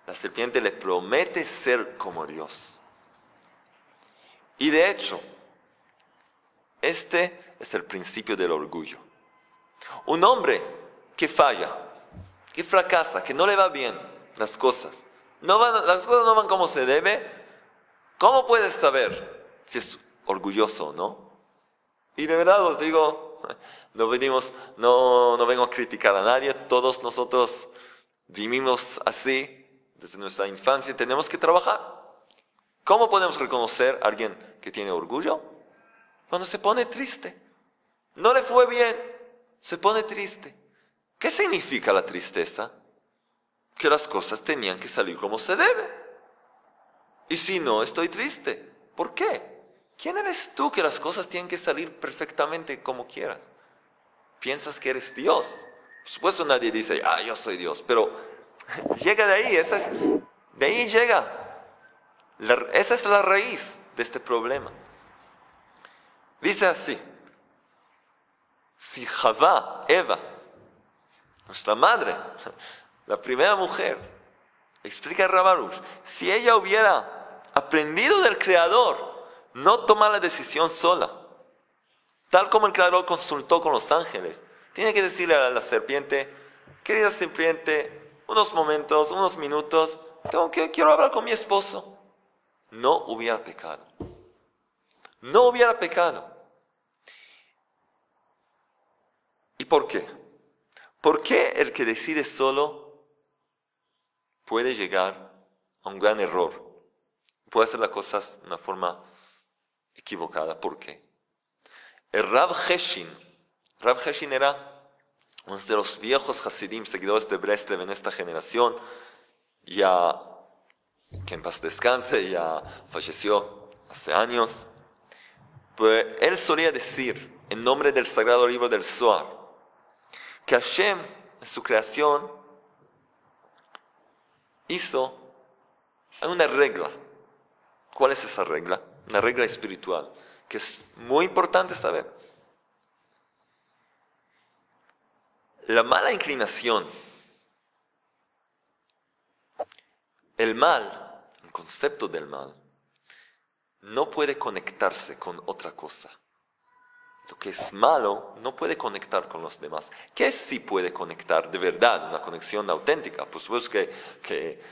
La serpiente le promete ser como Dios. Y de hecho, este es el principio del orgullo. Un hombre que falla, que fracasa, que no le va bien las cosas, las cosas no van como se debe, ¿cómo puedes saber si es orgulloso o no? Y de verdad os digo, no vengo a criticar a nadie, todos nosotros vivimos así desde nuestra infancia, tenemos que trabajar. ¿Cómo podemos reconocer a alguien que tiene orgullo? Cuando se pone triste. No le fue bien, se pone triste. ¿Qué significa la tristeza? Que las cosas tenían que salir como se debe. Y si no, estoy triste. ¿Por qué? ¿Quién eres tú que las cosas tienen que salir perfectamente como quieras? ¿Piensas que eres Dios? Por supuesto nadie dice, yo soy Dios. Pero llega de ahí, de ahí llega. Esa es la raíz de este problema. Dice así, si Javá, Eva, nuestra madre, la primera mujer, explica Rav Arush, si ella hubiera aprendido del Creador, no tomar la decisión sola, tal como el Creador consultó con los ángeles, tiene que decirle a la serpiente, querida serpiente, unos momentos, unos minutos, quiero hablar con mi esposo. No hubiera pecado. No hubiera pecado. ¿Y por qué? ¿Por qué el que decide solo puede llegar a un gran error? Puede hacer las cosas de una forma equivocada. ¿Por qué? El Rav Heshin era uno de los viejos Hasidim, seguidores de Breslev en esta generación, ya que en paz descanse, ya falleció hace años. Pues él solía decir, en nombre del sagrado libro del Zohar, que Hashem, en su creación, hizo una regla. ¿Cuál es esa regla? Una regla espiritual, que es muy importante saber. La mala inclinación, el mal, el concepto del mal, no puede conectarse con otra cosa. Lo que es malo no puede conectar con los demás. ¿Qué sí puede conectar de verdad? Una conexión auténtica. Por supuesto que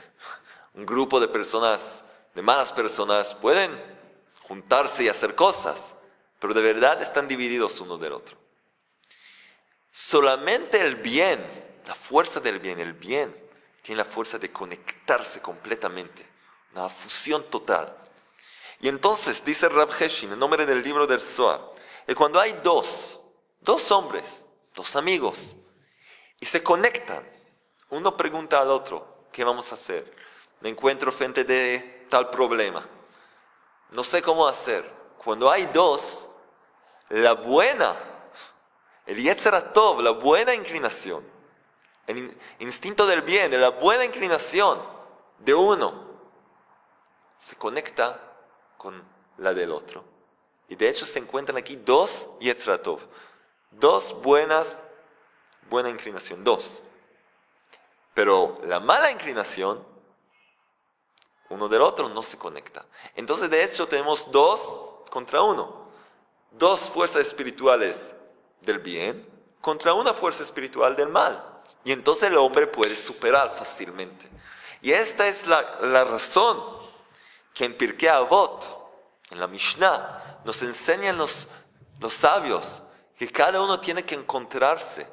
un grupo de personas, de malas personas, pueden juntarse y hacer cosas, pero de verdad están divididos uno del otro. Solamente el bien, la fuerza del bien, el bien, tiene la fuerza de conectarse completamente, una fusión total. Y entonces, dice Rav Heshin, en nombre del libro del Zohar, que cuando hay dos hombres, dos amigos, y se conectan, uno pregunta al otro, ¿qué vamos a hacer? Me encuentro frente de tal problema, no sé cómo hacer. Cuando hay dos, el Yetzer Tov, la buena inclinación, el instinto del bien, la buena inclinación de uno, se conecta con la del otro. Y de hecho se encuentran aquí dos Yetzer Tov, buena inclinación, dos. Pero la mala inclinación, uno del otro, no se conecta. Entonces de hecho tenemos dos contra uno. Dos fuerzas espirituales del bien contra una fuerza espiritual del mal. Y entonces el hombre puede superar fácilmente. Y esta es la razón que en Pirkei Avot, en la Mishnah, nos enseñan los sabios que cada uno tiene que encontrarse.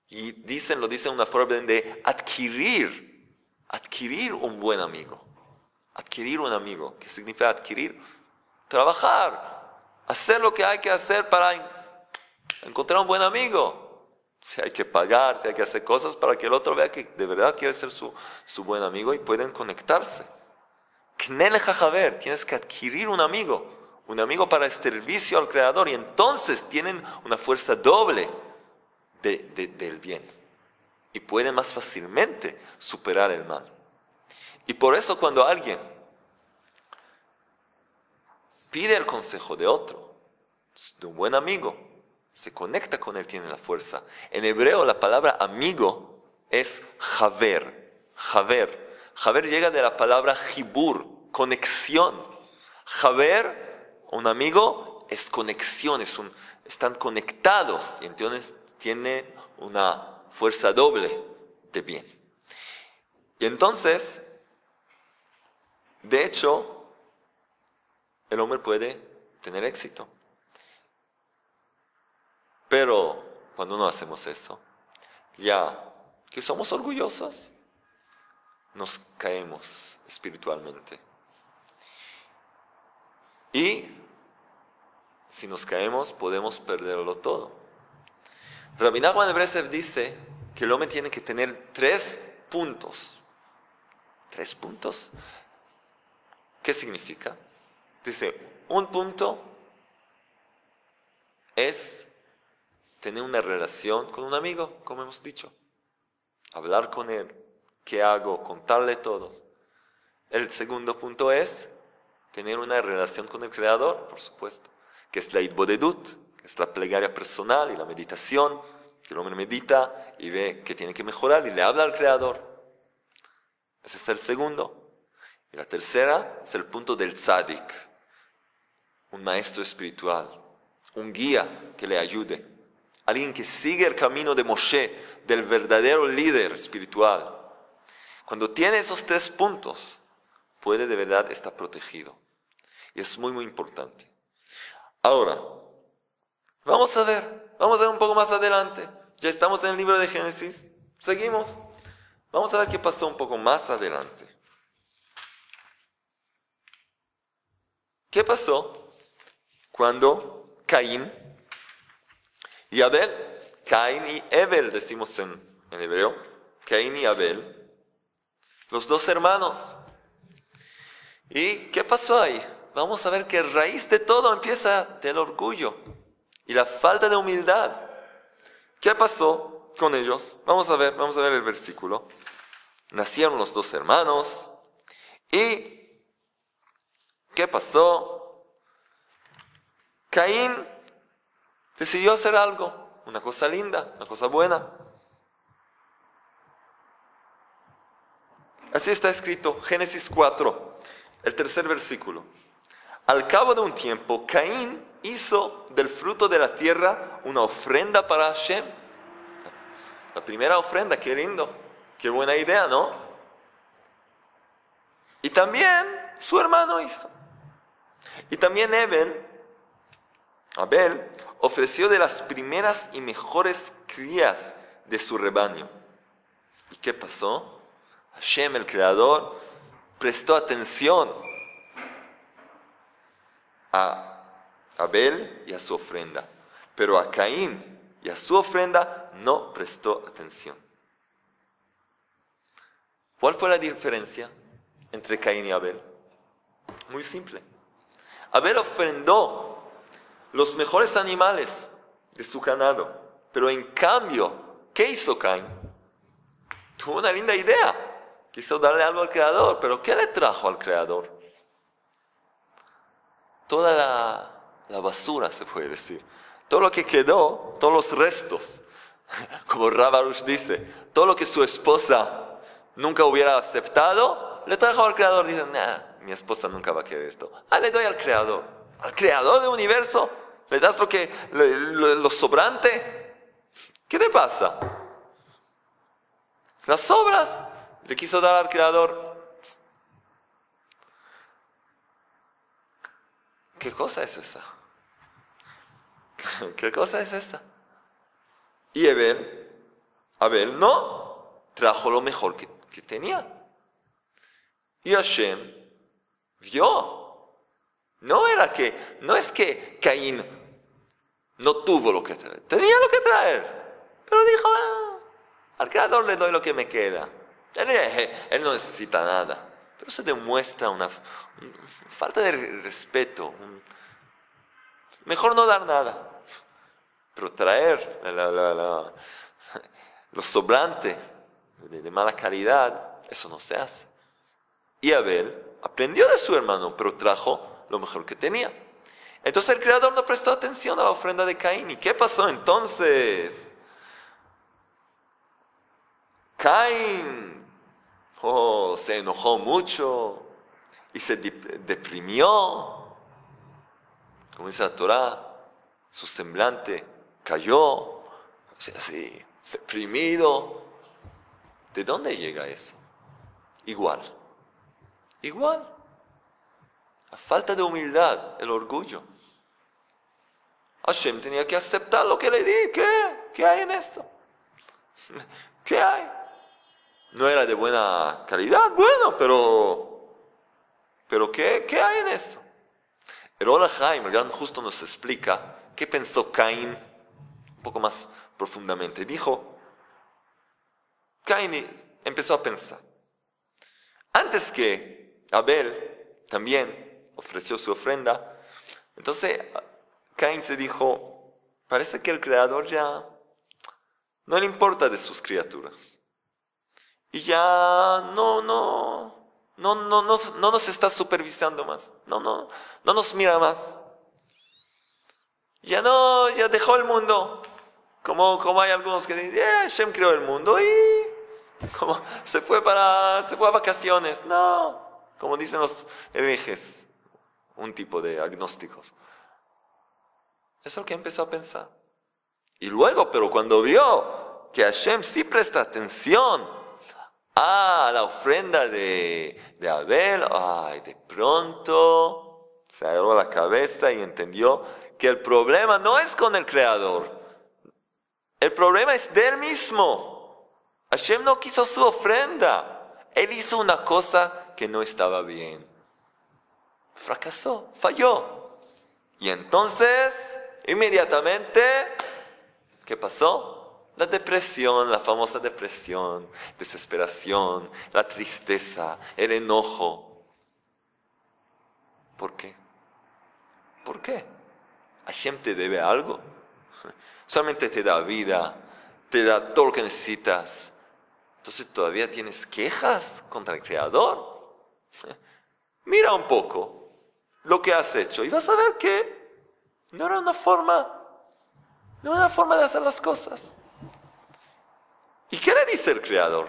Y lo dicen de una forma de adquirir un buen amigo. Adquirir un amigo. ¿Qué significa adquirir? Trabajar, hacer lo que hay que hacer para encontrar un buen amigo. Si hay que pagar, si hay que hacer cosas para que el otro vea que de verdad quiere ser su buen amigo y pueden conectarse. Knele Jajaber, tienes que adquirir un amigo para el servicio al Creador, y entonces tienen una fuerza doble del bien. y puede más fácilmente superar el mal. Y por eso cuando alguien pide el consejo de otro, de un buen amigo, se conecta con él, tiene la fuerza. En hebreo la palabra amigo es javer. Javer llega de la palabra jibur, conexión. Javer, un amigo, es conexión, están conectados y entonces tiene una fuerza doble de bien. Y entonces, de hecho, el hombre puede tener éxito. Pero cuando no hacemos eso, ya que somos orgullosos, nos caemos espiritualmente. Y si nos caemos, podemos perderlo todo. Rabbi Nachman de Breslev dice que el hombre tiene que tener 3 puntos. ¿3 puntos? ¿Qué significa? Dice, un punto es tener una relación con un amigo, como hemos dicho. Hablar con él, qué hago, contarle todo. El segundo punto es tener una relación con el Creador, por supuesto, que es la Hitbodedut, que es la plegaria personal y la meditación, que el hombre medita y ve que tiene que mejorar y le habla al Creador. Ese es el segundo. Y la tercera es el punto del tzadik, un maestro espiritual, un guía que le ayude, alguien que sigue el camino de Moshe, del verdadero líder espiritual. Cuando tiene esos 3 puntos, puede de verdad estar protegido. Y es muy, muy importante. Ahora, vamos a ver un poco más adelante. Ya estamos en el libro de Génesis. Seguimos. Vamos a ver qué pasó un poco más adelante. ¿Qué pasó cuando Caín y Abel, Caín y Abel decimos en hebreo, Caín y Abel, los 2 hermanos? ¿Y qué pasó ahí? Vamos a ver que raíz de todo empieza del orgullo y la falta de humildad. ¿Qué pasó con ellos? Vamos a ver el versículo. Nacieron los 2 hermanos y ¿qué pasó? Caín decidió hacer algo, una cosa linda, una cosa buena. Así está escrito, Génesis 4, el 3er versículo. Al cabo de un tiempo, Caín hizo del fruto de la tierra una ofrenda para Hashem. La primera ofrenda, qué lindo, qué buena idea, ¿no? Y también su hermano hizo. Y también Abel ofreció de las primeras y mejores crías de su rebaño. ¿Y qué pasó? Hashem, el Creador, prestó atención a Abel y a su ofrenda, pero a Caín y a su ofrenda no prestó atención. ¿Cuál fue la diferencia entre Caín y Abel? Muy simple. Abel ofrendó los mejores animales de su ganado, pero en cambio, ¿qué hizo Caín? Tuvo una linda idea. Quiso darle algo al Creador, pero ¿qué le trajo al Creador? Toda la basura, se puede decir. Todo lo que quedó, todos los restos, como Rav Arush dice, todo lo que su esposa nunca hubiera aceptado, le trajo al Creador. Dice, mi esposa nunca va a querer esto. Le doy al Creador del universo, le das lo sobrante. ¿Qué te pasa? Las sobras le quiso dar al Creador. ¿Qué cosa es esa? ¿Qué cosa es esa? Y Abel no, trajo lo mejor que tenía. Y Hashem vio. No es que Caín no tuvo lo que traer, tenía lo que traer, pero dijo, al Creador le doy lo que me queda. Él no necesita nada. Pero se demuestra una falta de respeto. Mejor no dar nada. Pero traer lo sobrante, de mala calidad, eso no se hace. Y Abel aprendió de su hermano, pero trajo lo mejor que tenía. Entonces el Creador no prestó atención a la ofrenda de Caín. ¿Y qué pasó entonces? Caín se enojó mucho y se deprimió. Como dice la Torá, su semblante cayó, así, deprimido. ¿De dónde llega eso? Igual. La falta de humildad, el orgullo. Hashem tenía que aceptar lo que le di. ¿Qué hay en esto? ¿Qué hay? No era de buena calidad, bueno, pero ¿qué hay en esto? El Or HaChaim, el Gran Justo, nos explica qué pensó Caín un poco más profundamente. Dijo, Caín empezó a pensar, antes que Abel también ofreció su ofrenda, entonces Caín se dijo, parece que el Creador ya no le importa de sus criaturas. Y ya no nos está supervisando más. No nos mira más. Ya dejó el mundo. Como hay algunos que dicen, Hashem creó el mundo y como se fue a vacaciones. No, como dicen los herejes, un tipo de agnósticos. Eso es lo que empezó a pensar. Y luego, pero cuando vio que Hashem sí presta atención la ofrenda de Abel, de pronto se agarró la cabeza y entendió que el problema no es con el Creador. El problema es de él mismo. Hashem no quiso su ofrenda. Él hizo una cosa que no estaba bien. Fracasó, falló. Y entonces, inmediatamente, ¿qué pasó? La depresión, la famosa depresión, desesperación, la tristeza, el enojo. ¿Por qué? ¿Por qué? ¿Hashem te debe algo? Solamente te da vida, te da todo lo que necesitas. Entonces todavía tienes quejas contra el Creador. Mira un poco lo que has hecho y vas a ver que no era una forma de hacer las cosas. ¿Y qué le dice el Creador?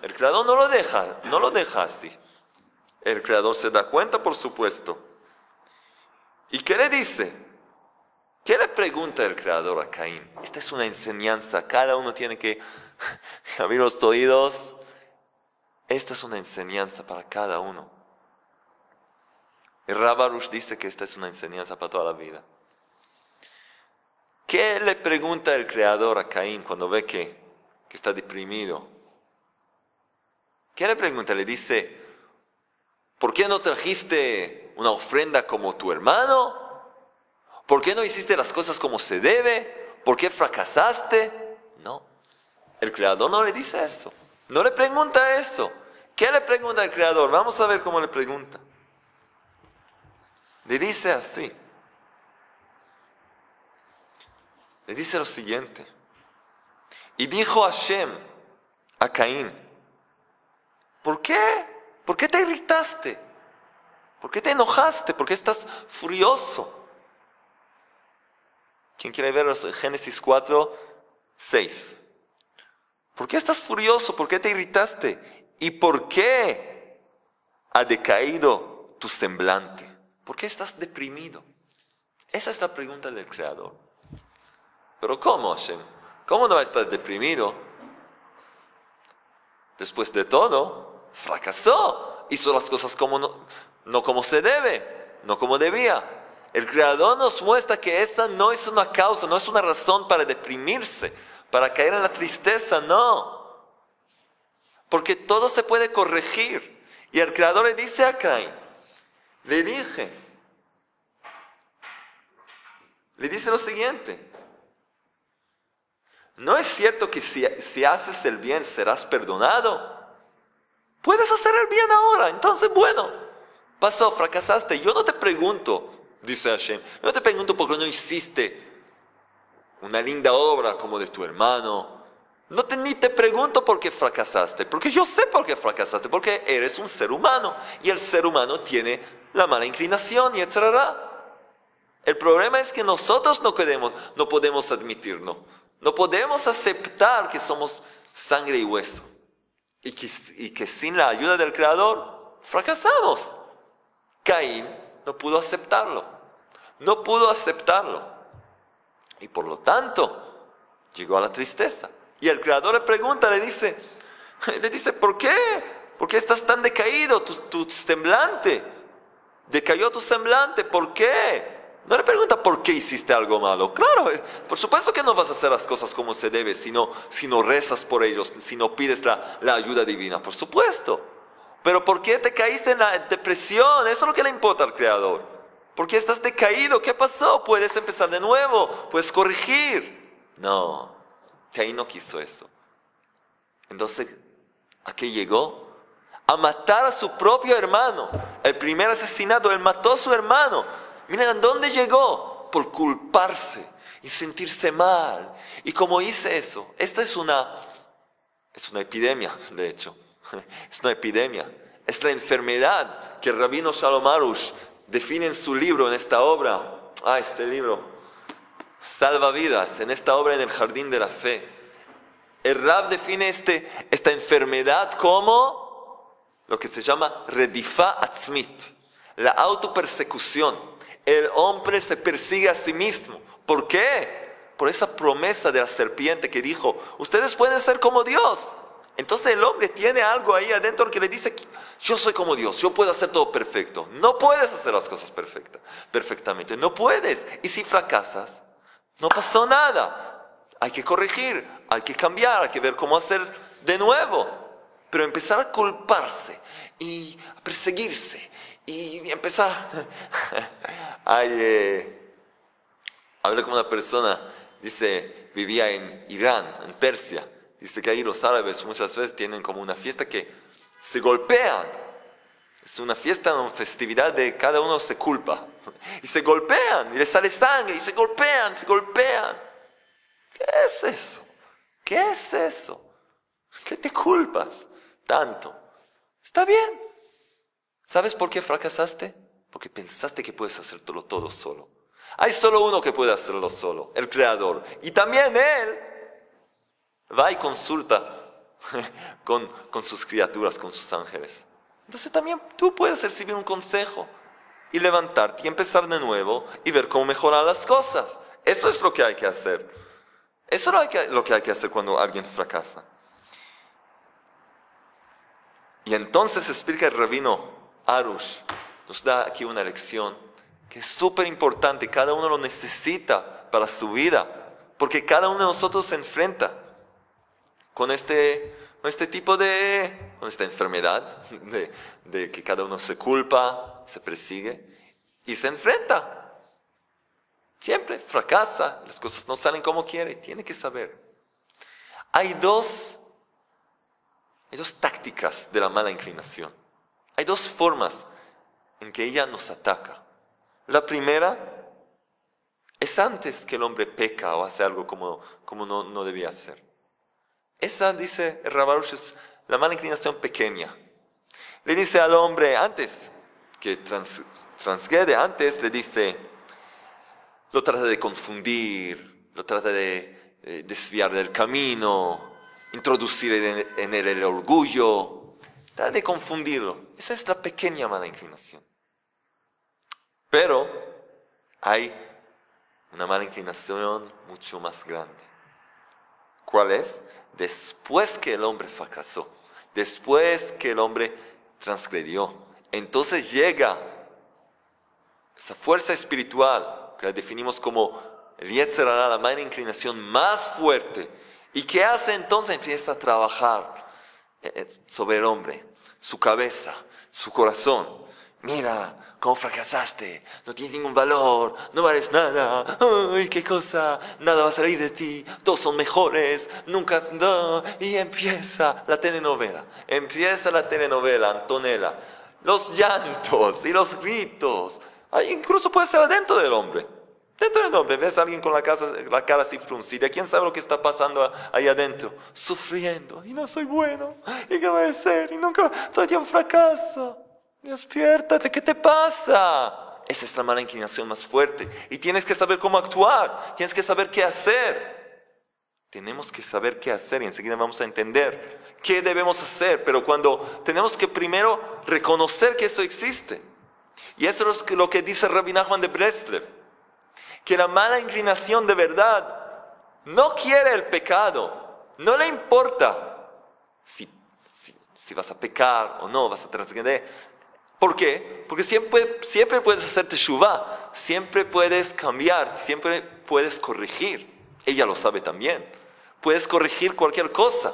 El Creador no lo deja así. El Creador se da cuenta, por supuesto. ¿Y qué le dice? ¿Qué le pregunta el Creador a Caín? Esta es una enseñanza. Cada uno tiene que abrir los oídos. Esta es una enseñanza para cada uno. El Rav Arush dice que esta es una enseñanza para toda la vida. ¿Qué le pregunta el Creador a Caín cuando ve que está deprimido? ¿Qué le pregunta? Le dice, ¿por qué no trajiste una ofrenda como tu hermano? ¿Por qué no hiciste las cosas como se debe? ¿Por qué fracasaste? No, el Creador no le dice eso. No le pregunta eso. ¿Qué le pregunta al Creador? Vamos a ver cómo le pregunta. Le dice así. Le dice lo siguiente. Y dijo Hashem a Caín, ¿por qué? ¿Por qué te irritaste? ¿Por qué te enojaste? ¿Por qué estás furioso? ¿Quién quiere ver Génesis 4, 6? ¿Por qué estás furioso? ¿Por qué te irritaste? ¿Y por qué ha decaído tu semblante? ¿Por qué estás deprimido? Esa es la pregunta del Creador. ¿Pero cómo, Hashem? ¿Cómo no va a estar deprimido? Después de todo, fracasó. Hizo las cosas no como se debe, no como debía. El Creador nos muestra que esa no es una causa, no es una razón para deprimirse, para caer en la tristeza, no. Porque todo se puede corregir. Y el Creador le dice a Caín, le dice lo siguiente. ¿No es cierto que si haces el bien serás perdonado? Puedes hacer el bien ahora, entonces bueno, pasó, fracasaste. Yo no te pregunto, dice Hashem, yo no te pregunto por qué no hiciste una linda obra como de tu hermano, Ni te pregunto por qué fracasaste, porque yo sé por qué fracasaste, porque eres un ser humano y el ser humano tiene la mala inclinación y etc. El problema es que nosotros no podemos admitirlo, no podemos aceptar que somos sangre y hueso y que sin la ayuda del Creador fracasamos. Caín no pudo aceptarlo, y por lo tanto llegó a la tristeza. Y el Creador le pregunta, le dice, ¿por qué? ¿Por qué estás tan decaído? Tu semblante, decayó tu semblante, ¿por qué? No le pregunta por qué hiciste algo malo. Claro, por supuesto que no vas a hacer las cosas como se debe si no rezas por ellos, si no pides la ayuda divina, por supuesto. Pero ¿por qué te caíste en la depresión? Eso es lo que le importa al Creador. ¿Por qué estás decaído? ¿Qué pasó? Puedes empezar de nuevo, puedes corregir. No, Caín no quiso eso. Entonces, ¿a qué llegó? A matar a su propio hermano. El primer asesinato, él mató a su hermano. Miren, ¿a dónde llegó? Por culparse y sentirse mal. ¿Y cómo hice eso? Esta es una epidemia, de hecho. Es una epidemia. Es la enfermedad que el rabino Shalom Arush define en su libro, en esta obra. Este libro salva vidas. En esta obra, en el Jardín de la Fe. El Rab define esta enfermedad como lo que se llama Redifa Atzmit, la autopersecución. El hombre se persigue a sí mismo. ¿Por qué? Por esa promesa de la serpiente que dijo, ustedes pueden ser como Dios. Entonces el hombre tiene algo ahí adentro que le dice, yo soy como Dios, yo puedo hacer todo perfecto. No puedes hacer las cosas perfectamente, no puedes. Y si fracasas, no pasó nada. Hay que corregir, hay que cambiar, hay que ver cómo hacer de nuevo. Pero empezar a culparse y a perseguirse y empezar. Hablé con una persona, dice, vivía en Irán, en Persia. Dice que ahí los árabes muchas veces tienen como una fiesta que se golpean. Es una fiesta, una festividad de cada uno se culpa. Y se golpean, y les sale sangre, y se golpean. ¿Qué es eso? ¿Qué es eso? ¿Qué te culpas tanto? Está bien. ¿Sabes por qué fracasaste? Porque pensaste que puedes hacerlo todo solo. Hay solo uno que puede hacerlo solo, el Creador. Y también Él va y consulta con sus criaturas, con sus ángeles. Entonces también tú puedes recibir un consejo y levantarte y empezar de nuevo y ver cómo mejorar las cosas. Eso es lo que hay que hacer. Eso es lo que hay que hacer cuando alguien fracasa. Y entonces explica el rabino Arush, nos da aquí una lección que es súper importante. Cada uno lo necesita para su vida, porque cada uno de nosotros se enfrenta con este tipo con esta enfermedad de que cada uno se culpa, se persigue y se enfrenta. Siempre fracasa, las cosas no salen como quiere, tiene que saber. Hay dos tácticas de la mala inclinación. Hay dos formas en que ella nos ataca. La primera es antes que el hombre peca o hace algo como no debía hacer. Esa, dice el Rav Arush, es la mala inclinación pequeña. Le dice al hombre, antes que transgrede, antes le dice, lo trata de confundir, lo trata de desviar del camino, introducir en él el orgullo, trata de confundirlo. Esa es la pequeña mala inclinación. Pero hay una mala inclinación mucho más grande. ¿Cuál es? Después que el hombre fracasó, después que el hombre transgredió, entonces llega esa fuerza espiritual que la definimos como el Yetzer Hara, la mala inclinación más fuerte. ¿Y qué hace entonces? Empieza a trabajar sobre el hombre, su cabeza, su corazón. Mira, cómo fracasaste, no tienes ningún valor, no vales nada, ¡ay, qué cosa! Nada va a salir de ti, todos son mejores, nunca... No. Y empieza la telenovela, Antonella, los llantos y los gritos. Incluso puede ser adentro del hombre. Dentro del hombre, ves a alguien con la cara así fruncida. ¿Quién sabe lo que está pasando ahí adentro? Sufriendo. Y no soy bueno. ¿Y qué voy a hacer? Y nunca, todo el tiempo fracaso. Despiértate, ¿qué te pasa? Esa es la mala inclinación más fuerte. Y tienes que saber cómo actuar. Tienes que saber qué hacer. Tenemos que saber qué hacer y enseguida vamos a entender qué debemos hacer. Pero cuando tenemos que primero reconocer que eso existe. Y eso es lo que dice Rabbi Nachman de Breslev. Que la mala inclinación de verdad no quiere el pecado. No le importa si vas a pecar o no, vas a transgredir. ¿Por qué? Porque siempre puedes hacer teshuvah, siempre puedes cambiar, siempre puedes corregir. Ella lo sabe también. Puedes corregir cualquier cosa.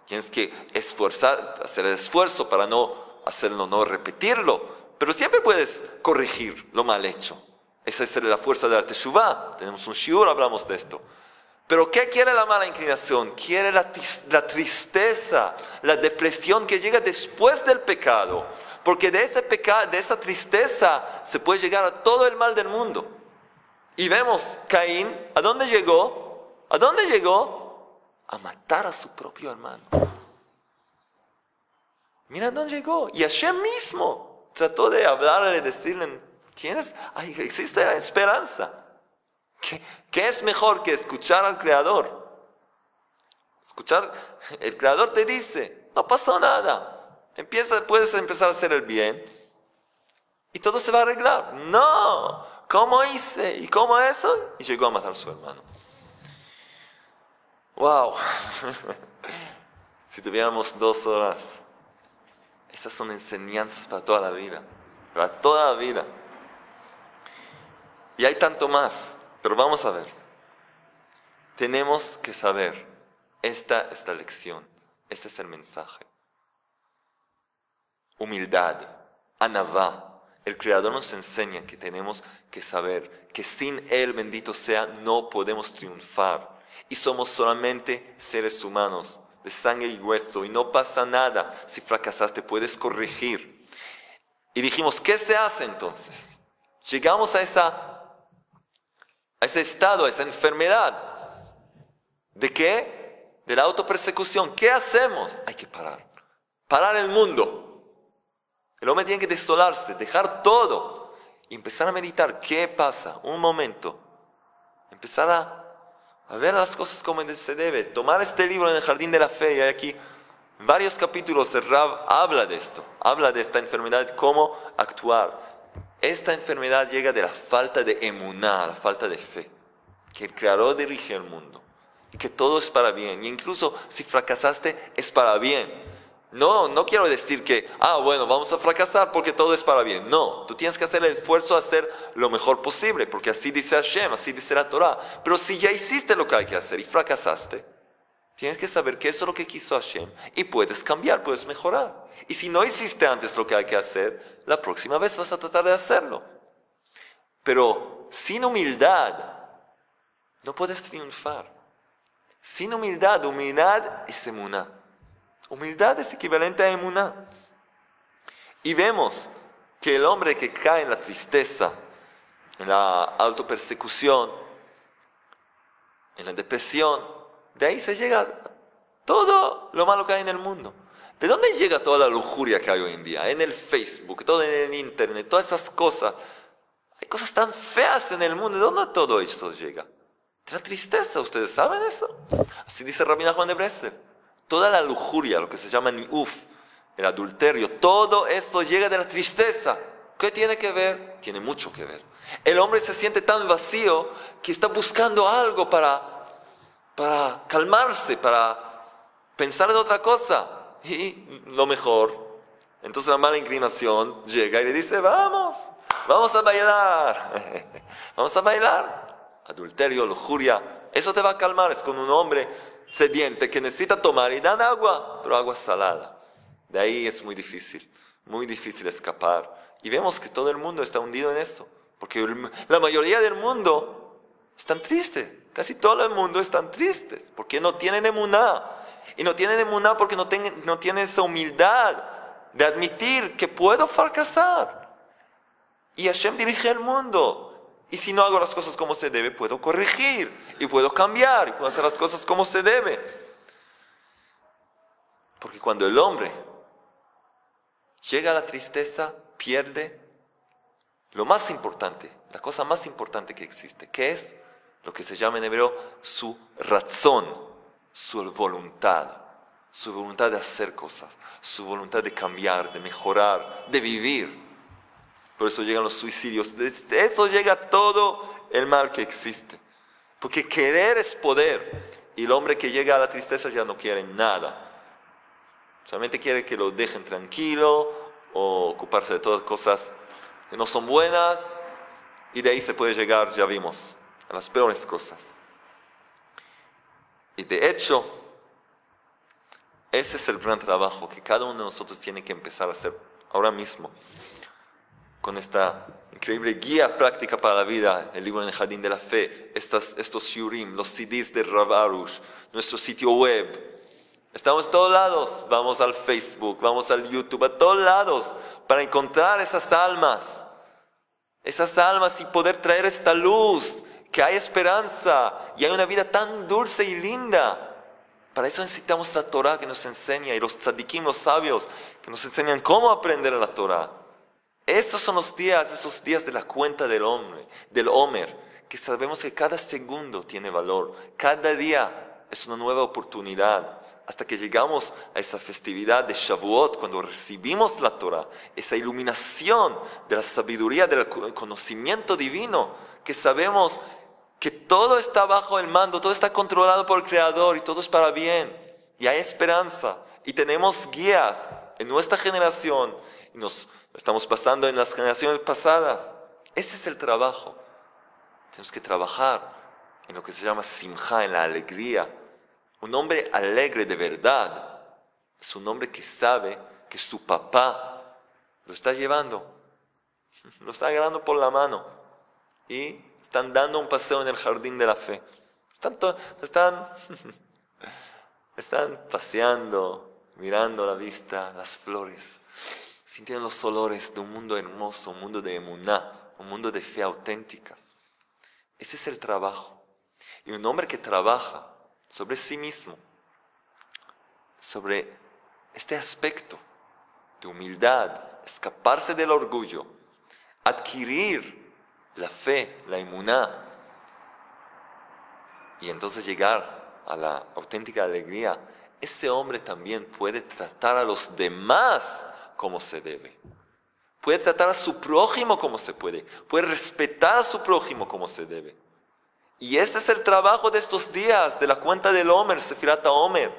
Tienes que hacer el esfuerzo para no hacerlo, no repetirlo. Pero siempre puedes corregir lo mal hecho. Esa es la fuerza de la teshuvah. Tenemos un shiur, hablamos de esto. Pero ¿qué quiere la mala inclinación? Quiere la tristeza, la depresión que llega después del pecado. Porque de ese pecado, de esa tristeza, se puede llegar a todo el mal del mundo. Y vemos, Caín, ¿a dónde llegó? ¿A dónde llegó? A matar a su propio hermano. Mira dónde llegó. Y Hashem mismo trató de hablarle, decirle, existe la esperanza. ¿Qué es mejor que escuchar al Creador? El Creador te dice, no pasó nada. Puedes empezar a hacer el bien y todo se va a arreglar. No, ¿cómo hice? ¿Y cómo eso? Y llegó a matar a su hermano. ¡Wow! Si tuviéramos 2 horas, esas son enseñanzas para toda la vida. Para toda la vida. Y hay tanto más, pero vamos a ver. Tenemos que saber, esta es la lección, este es el mensaje. Humildad, anavá. El Creador nos enseña que tenemos que saber que sin Él, bendito sea, no podemos triunfar. Y somos solamente seres humanos, de sangre y hueso, y no pasa nada. Si fracasaste, puedes corregir. Y dijimos, ¿qué se hace entonces? Llegamos a ese estado, a esa enfermedad. ¿De qué? De la autopersecución. ¿Qué hacemos? Hay que parar. Parar el mundo. El hombre tiene que desolarse, dejar todo y empezar a meditar. ¿Qué pasa? Un momento. Empezar a ver las cosas como se debe. Tomar este libro en el Jardín de la Fe. Y hay aquí en varios capítulos el Rab habla de esto. Habla de esta enfermedad, cómo actuar. Esta enfermedad llega de la falta de emuná, la falta de fe. Que el Creador dirige el mundo. Y que todo es para bien. Y incluso si fracasaste, es para bien. No quiero decir que, bueno, vamos a fracasar porque todo es para bien. No, tú tienes que hacer el esfuerzo a hacer lo mejor posible, porque así dice Hashem, así dice la Torah. Pero si ya hiciste lo que hay que hacer y fracasaste, tienes que saber que eso es lo que quiso Hashem y puedes cambiar, puedes mejorar. Y si no hiciste antes lo que hay que hacer, la próxima vez vas a tratar de hacerlo. Pero sin humildad no puedes triunfar. Sin humildad es emuná. Humildad es equivalente a emuná. Y vemos que el hombre que cae en la tristeza, en la autopersecución, en la depresión, de ahí se llega todo lo malo que hay en el mundo. ¿De dónde llega toda la lujuria que hay hoy en día? En el Facebook, todo en el internet, todas esas cosas. Hay cosas tan feas en el mundo. ¿De dónde todo eso llega? De la tristeza, ¿ustedes saben eso? Así dice Rabbi Nachman de Breslev. Toda la lujuria, lo que se llama niuf, el adulterio, todo esto llega de la tristeza. ¿Qué tiene que ver? Tiene mucho que ver. El hombre se siente tan vacío que está buscando algo para calmarse, para pensar en otra cosa. Y lo mejor, entonces la mala inclinación llega y le dice, vamos a bailar. Vamos a bailar. Adulterio, lujuria, eso te va a calmar. Es con un hombre sediente que necesita tomar y dan agua, pero agua salada. De ahí es muy difícil escapar. Y vemos que todo el mundo está hundido en esto, porque la mayoría del mundo están tristes. Casi todo el mundo están tristes, porque no tienen emuná. Y no tienen emuná porque no tienen esa humildad de admitir que puedo fracasar. Y Hashem dirige el mundo. Y si no hago las cosas como se debe, puedo corregir y puedo cambiar y puedo hacer las cosas como se debe. Porque cuando el hombre llega a la tristeza, pierde lo más importante, la cosa más importante que existe, que es lo que se llama en hebreo su razón, su voluntad de hacer cosas, su voluntad de cambiar, de mejorar, de vivir. Por eso llegan los suicidios, desde eso llega todo el mal que existe. Porque querer es poder, y el hombre que llega a la tristeza ya no quiere nada. Solamente quiere que lo dejen tranquilo o ocuparse de todas cosas que no son buenas, y de ahí se puede llegar, ya vimos, a las peores cosas. Y de hecho, ese es el gran trabajo que cada uno de nosotros tiene que empezar a hacer ahora mismo, con esta increíble guía práctica para la vida, el libro en el Jardín de la Fe, estos shiurim, los CDs de Rav Arush, nuestro sitio web. Estamos en todos lados, vamos al Facebook, vamos al YouTube, a todos lados, para encontrar esas almas y poder traer esta luz, que hay esperanza y hay una vida tan dulce y linda. Para eso necesitamos la Torah que nos enseña, y los tzadikim, los sabios, que nos enseñan cómo aprender la Torah. Esos son esos días de la cuenta del Omer, que sabemos que cada segundo tiene valor, cada día es una nueva oportunidad, hasta que llegamos a esa festividad de Shavuot, cuando recibimos la Torah, esa iluminación de la sabiduría, del conocimiento divino, que sabemos que todo está bajo el mando, todo está controlado por el Creador y todo es para bien, y hay esperanza, y tenemos guías en nuestra generación, y nos estamos pasando en las generaciones pasadas. Ese es el trabajo. Tenemos que trabajar en lo que se llama simja, en la alegría. Un hombre alegre de verdad es un hombre que sabe que su papá lo está llevando, lo está agarrando por la mano y están dando un paseo en el Jardín de la Fe. Están paseando, mirando la vista, las flores, sintiendo los olores de un mundo hermoso, un mundo de emuná, un mundo de fe auténtica. Ese es el trabajo. Y un hombre que trabaja sobre sí mismo, sobre este aspecto de humildad, escaparse del orgullo, adquirir la fe, la emuná, y entonces llegar a la auténtica alegría, ese hombre también puede tratar a los demás como se debe. Puede tratar a su prójimo como se puede respetar a su prójimo como se debe. Y este es el trabajo de estos días, de la cuenta del Omer, Sefirat HaOmer,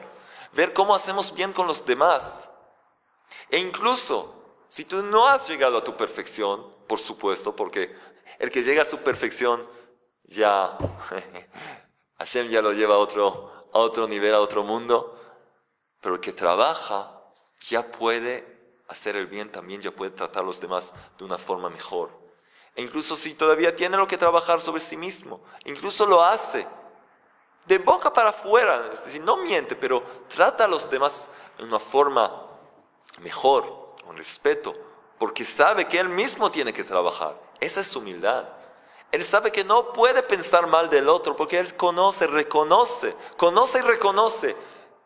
ver cómo hacemos bien con los demás. E incluso, si tú no has llegado a tu perfección, por supuesto, porque el que llega a su perfección, ya, Hashem ya lo lleva a otro nivel, a otro mundo, pero el que trabaja ya puede hacer el bien también, ya puede tratar a los demás de una forma mejor. E incluso si todavía tiene lo que trabajar sobre sí mismo, incluso lo hace de boca para afuera, es decir, no miente, pero trata a los demás de una forma mejor, con respeto, porque sabe que él mismo tiene que trabajar. Esa es su humildad. Él sabe que no puede pensar mal del otro, porque él conoce y reconoce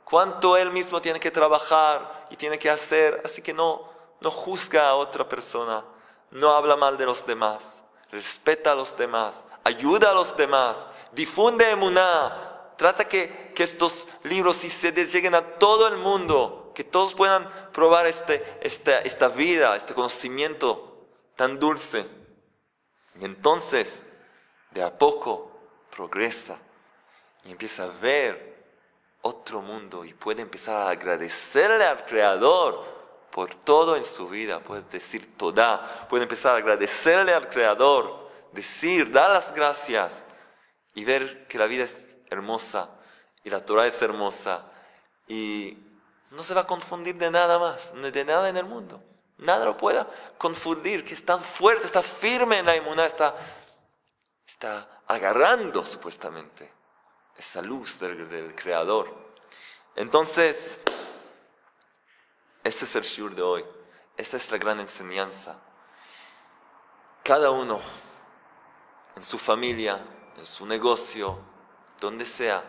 cuánto él mismo tiene que trabajar y tiene que hacer, así que no juzga a otra persona. No habla mal de los demás, respeta a los demás, ayuda a los demás, difunde emuná, trata que estos libros se lleguen a todo el mundo, que todos puedan probar esta vida, este conocimiento tan dulce. Y entonces, de a poco, progresa y empieza a ver otro mundo y puede empezar a agradecerle al Creador por todo en su vida. Puede decir Todá, puede empezar a agradecerle al Creador, dar las gracias y ver que la vida es hermosa y la Torah es hermosa y no se va a confundir de nada más, de nada en el mundo. Nada lo pueda confundir, que es tan fuerte, está firme en la emuná, está agarrando supuestamente esa luz del Creador. Entonces, este es el shiur de hoy. Esta es la gran enseñanza. Cada uno en su familia, en su negocio, donde sea,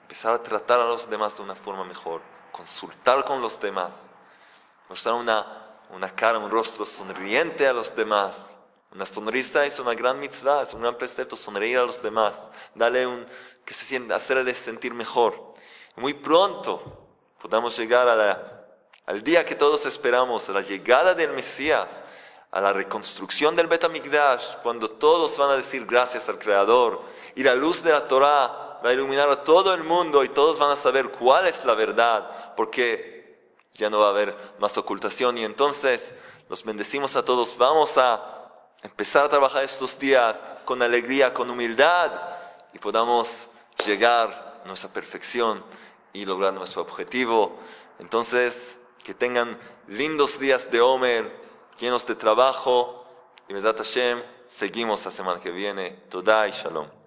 empezar a tratar a los demás de una forma mejor, consultar con los demás, mostrar una cara, un rostro sonriente a los demás. Una sonrisa es una gran mitzvah, es un gran precepto, sonreír a los demás, que se sienta, hacerles sentir mejor. Muy pronto podamos llegar al día que todos esperamos, a la llegada del Mesías, a la reconstrucción del Bet HaMikdash, cuando todos van a decir gracias al Creador, y la luz de la Torah va a iluminar a todo el mundo y todos van a saber cuál es la verdad, porque ya no va a haber más ocultación. Y entonces los bendecimos a todos. Vamos a empezar a trabajar estos días con alegría, con humildad, y podamos llegar a nuestra perfección y lograr nuestro objetivo. Entonces, que tengan lindos días de Omer, llenos de trabajo, y Bezat Hashem, seguimos la semana que viene. Toda y Shalom.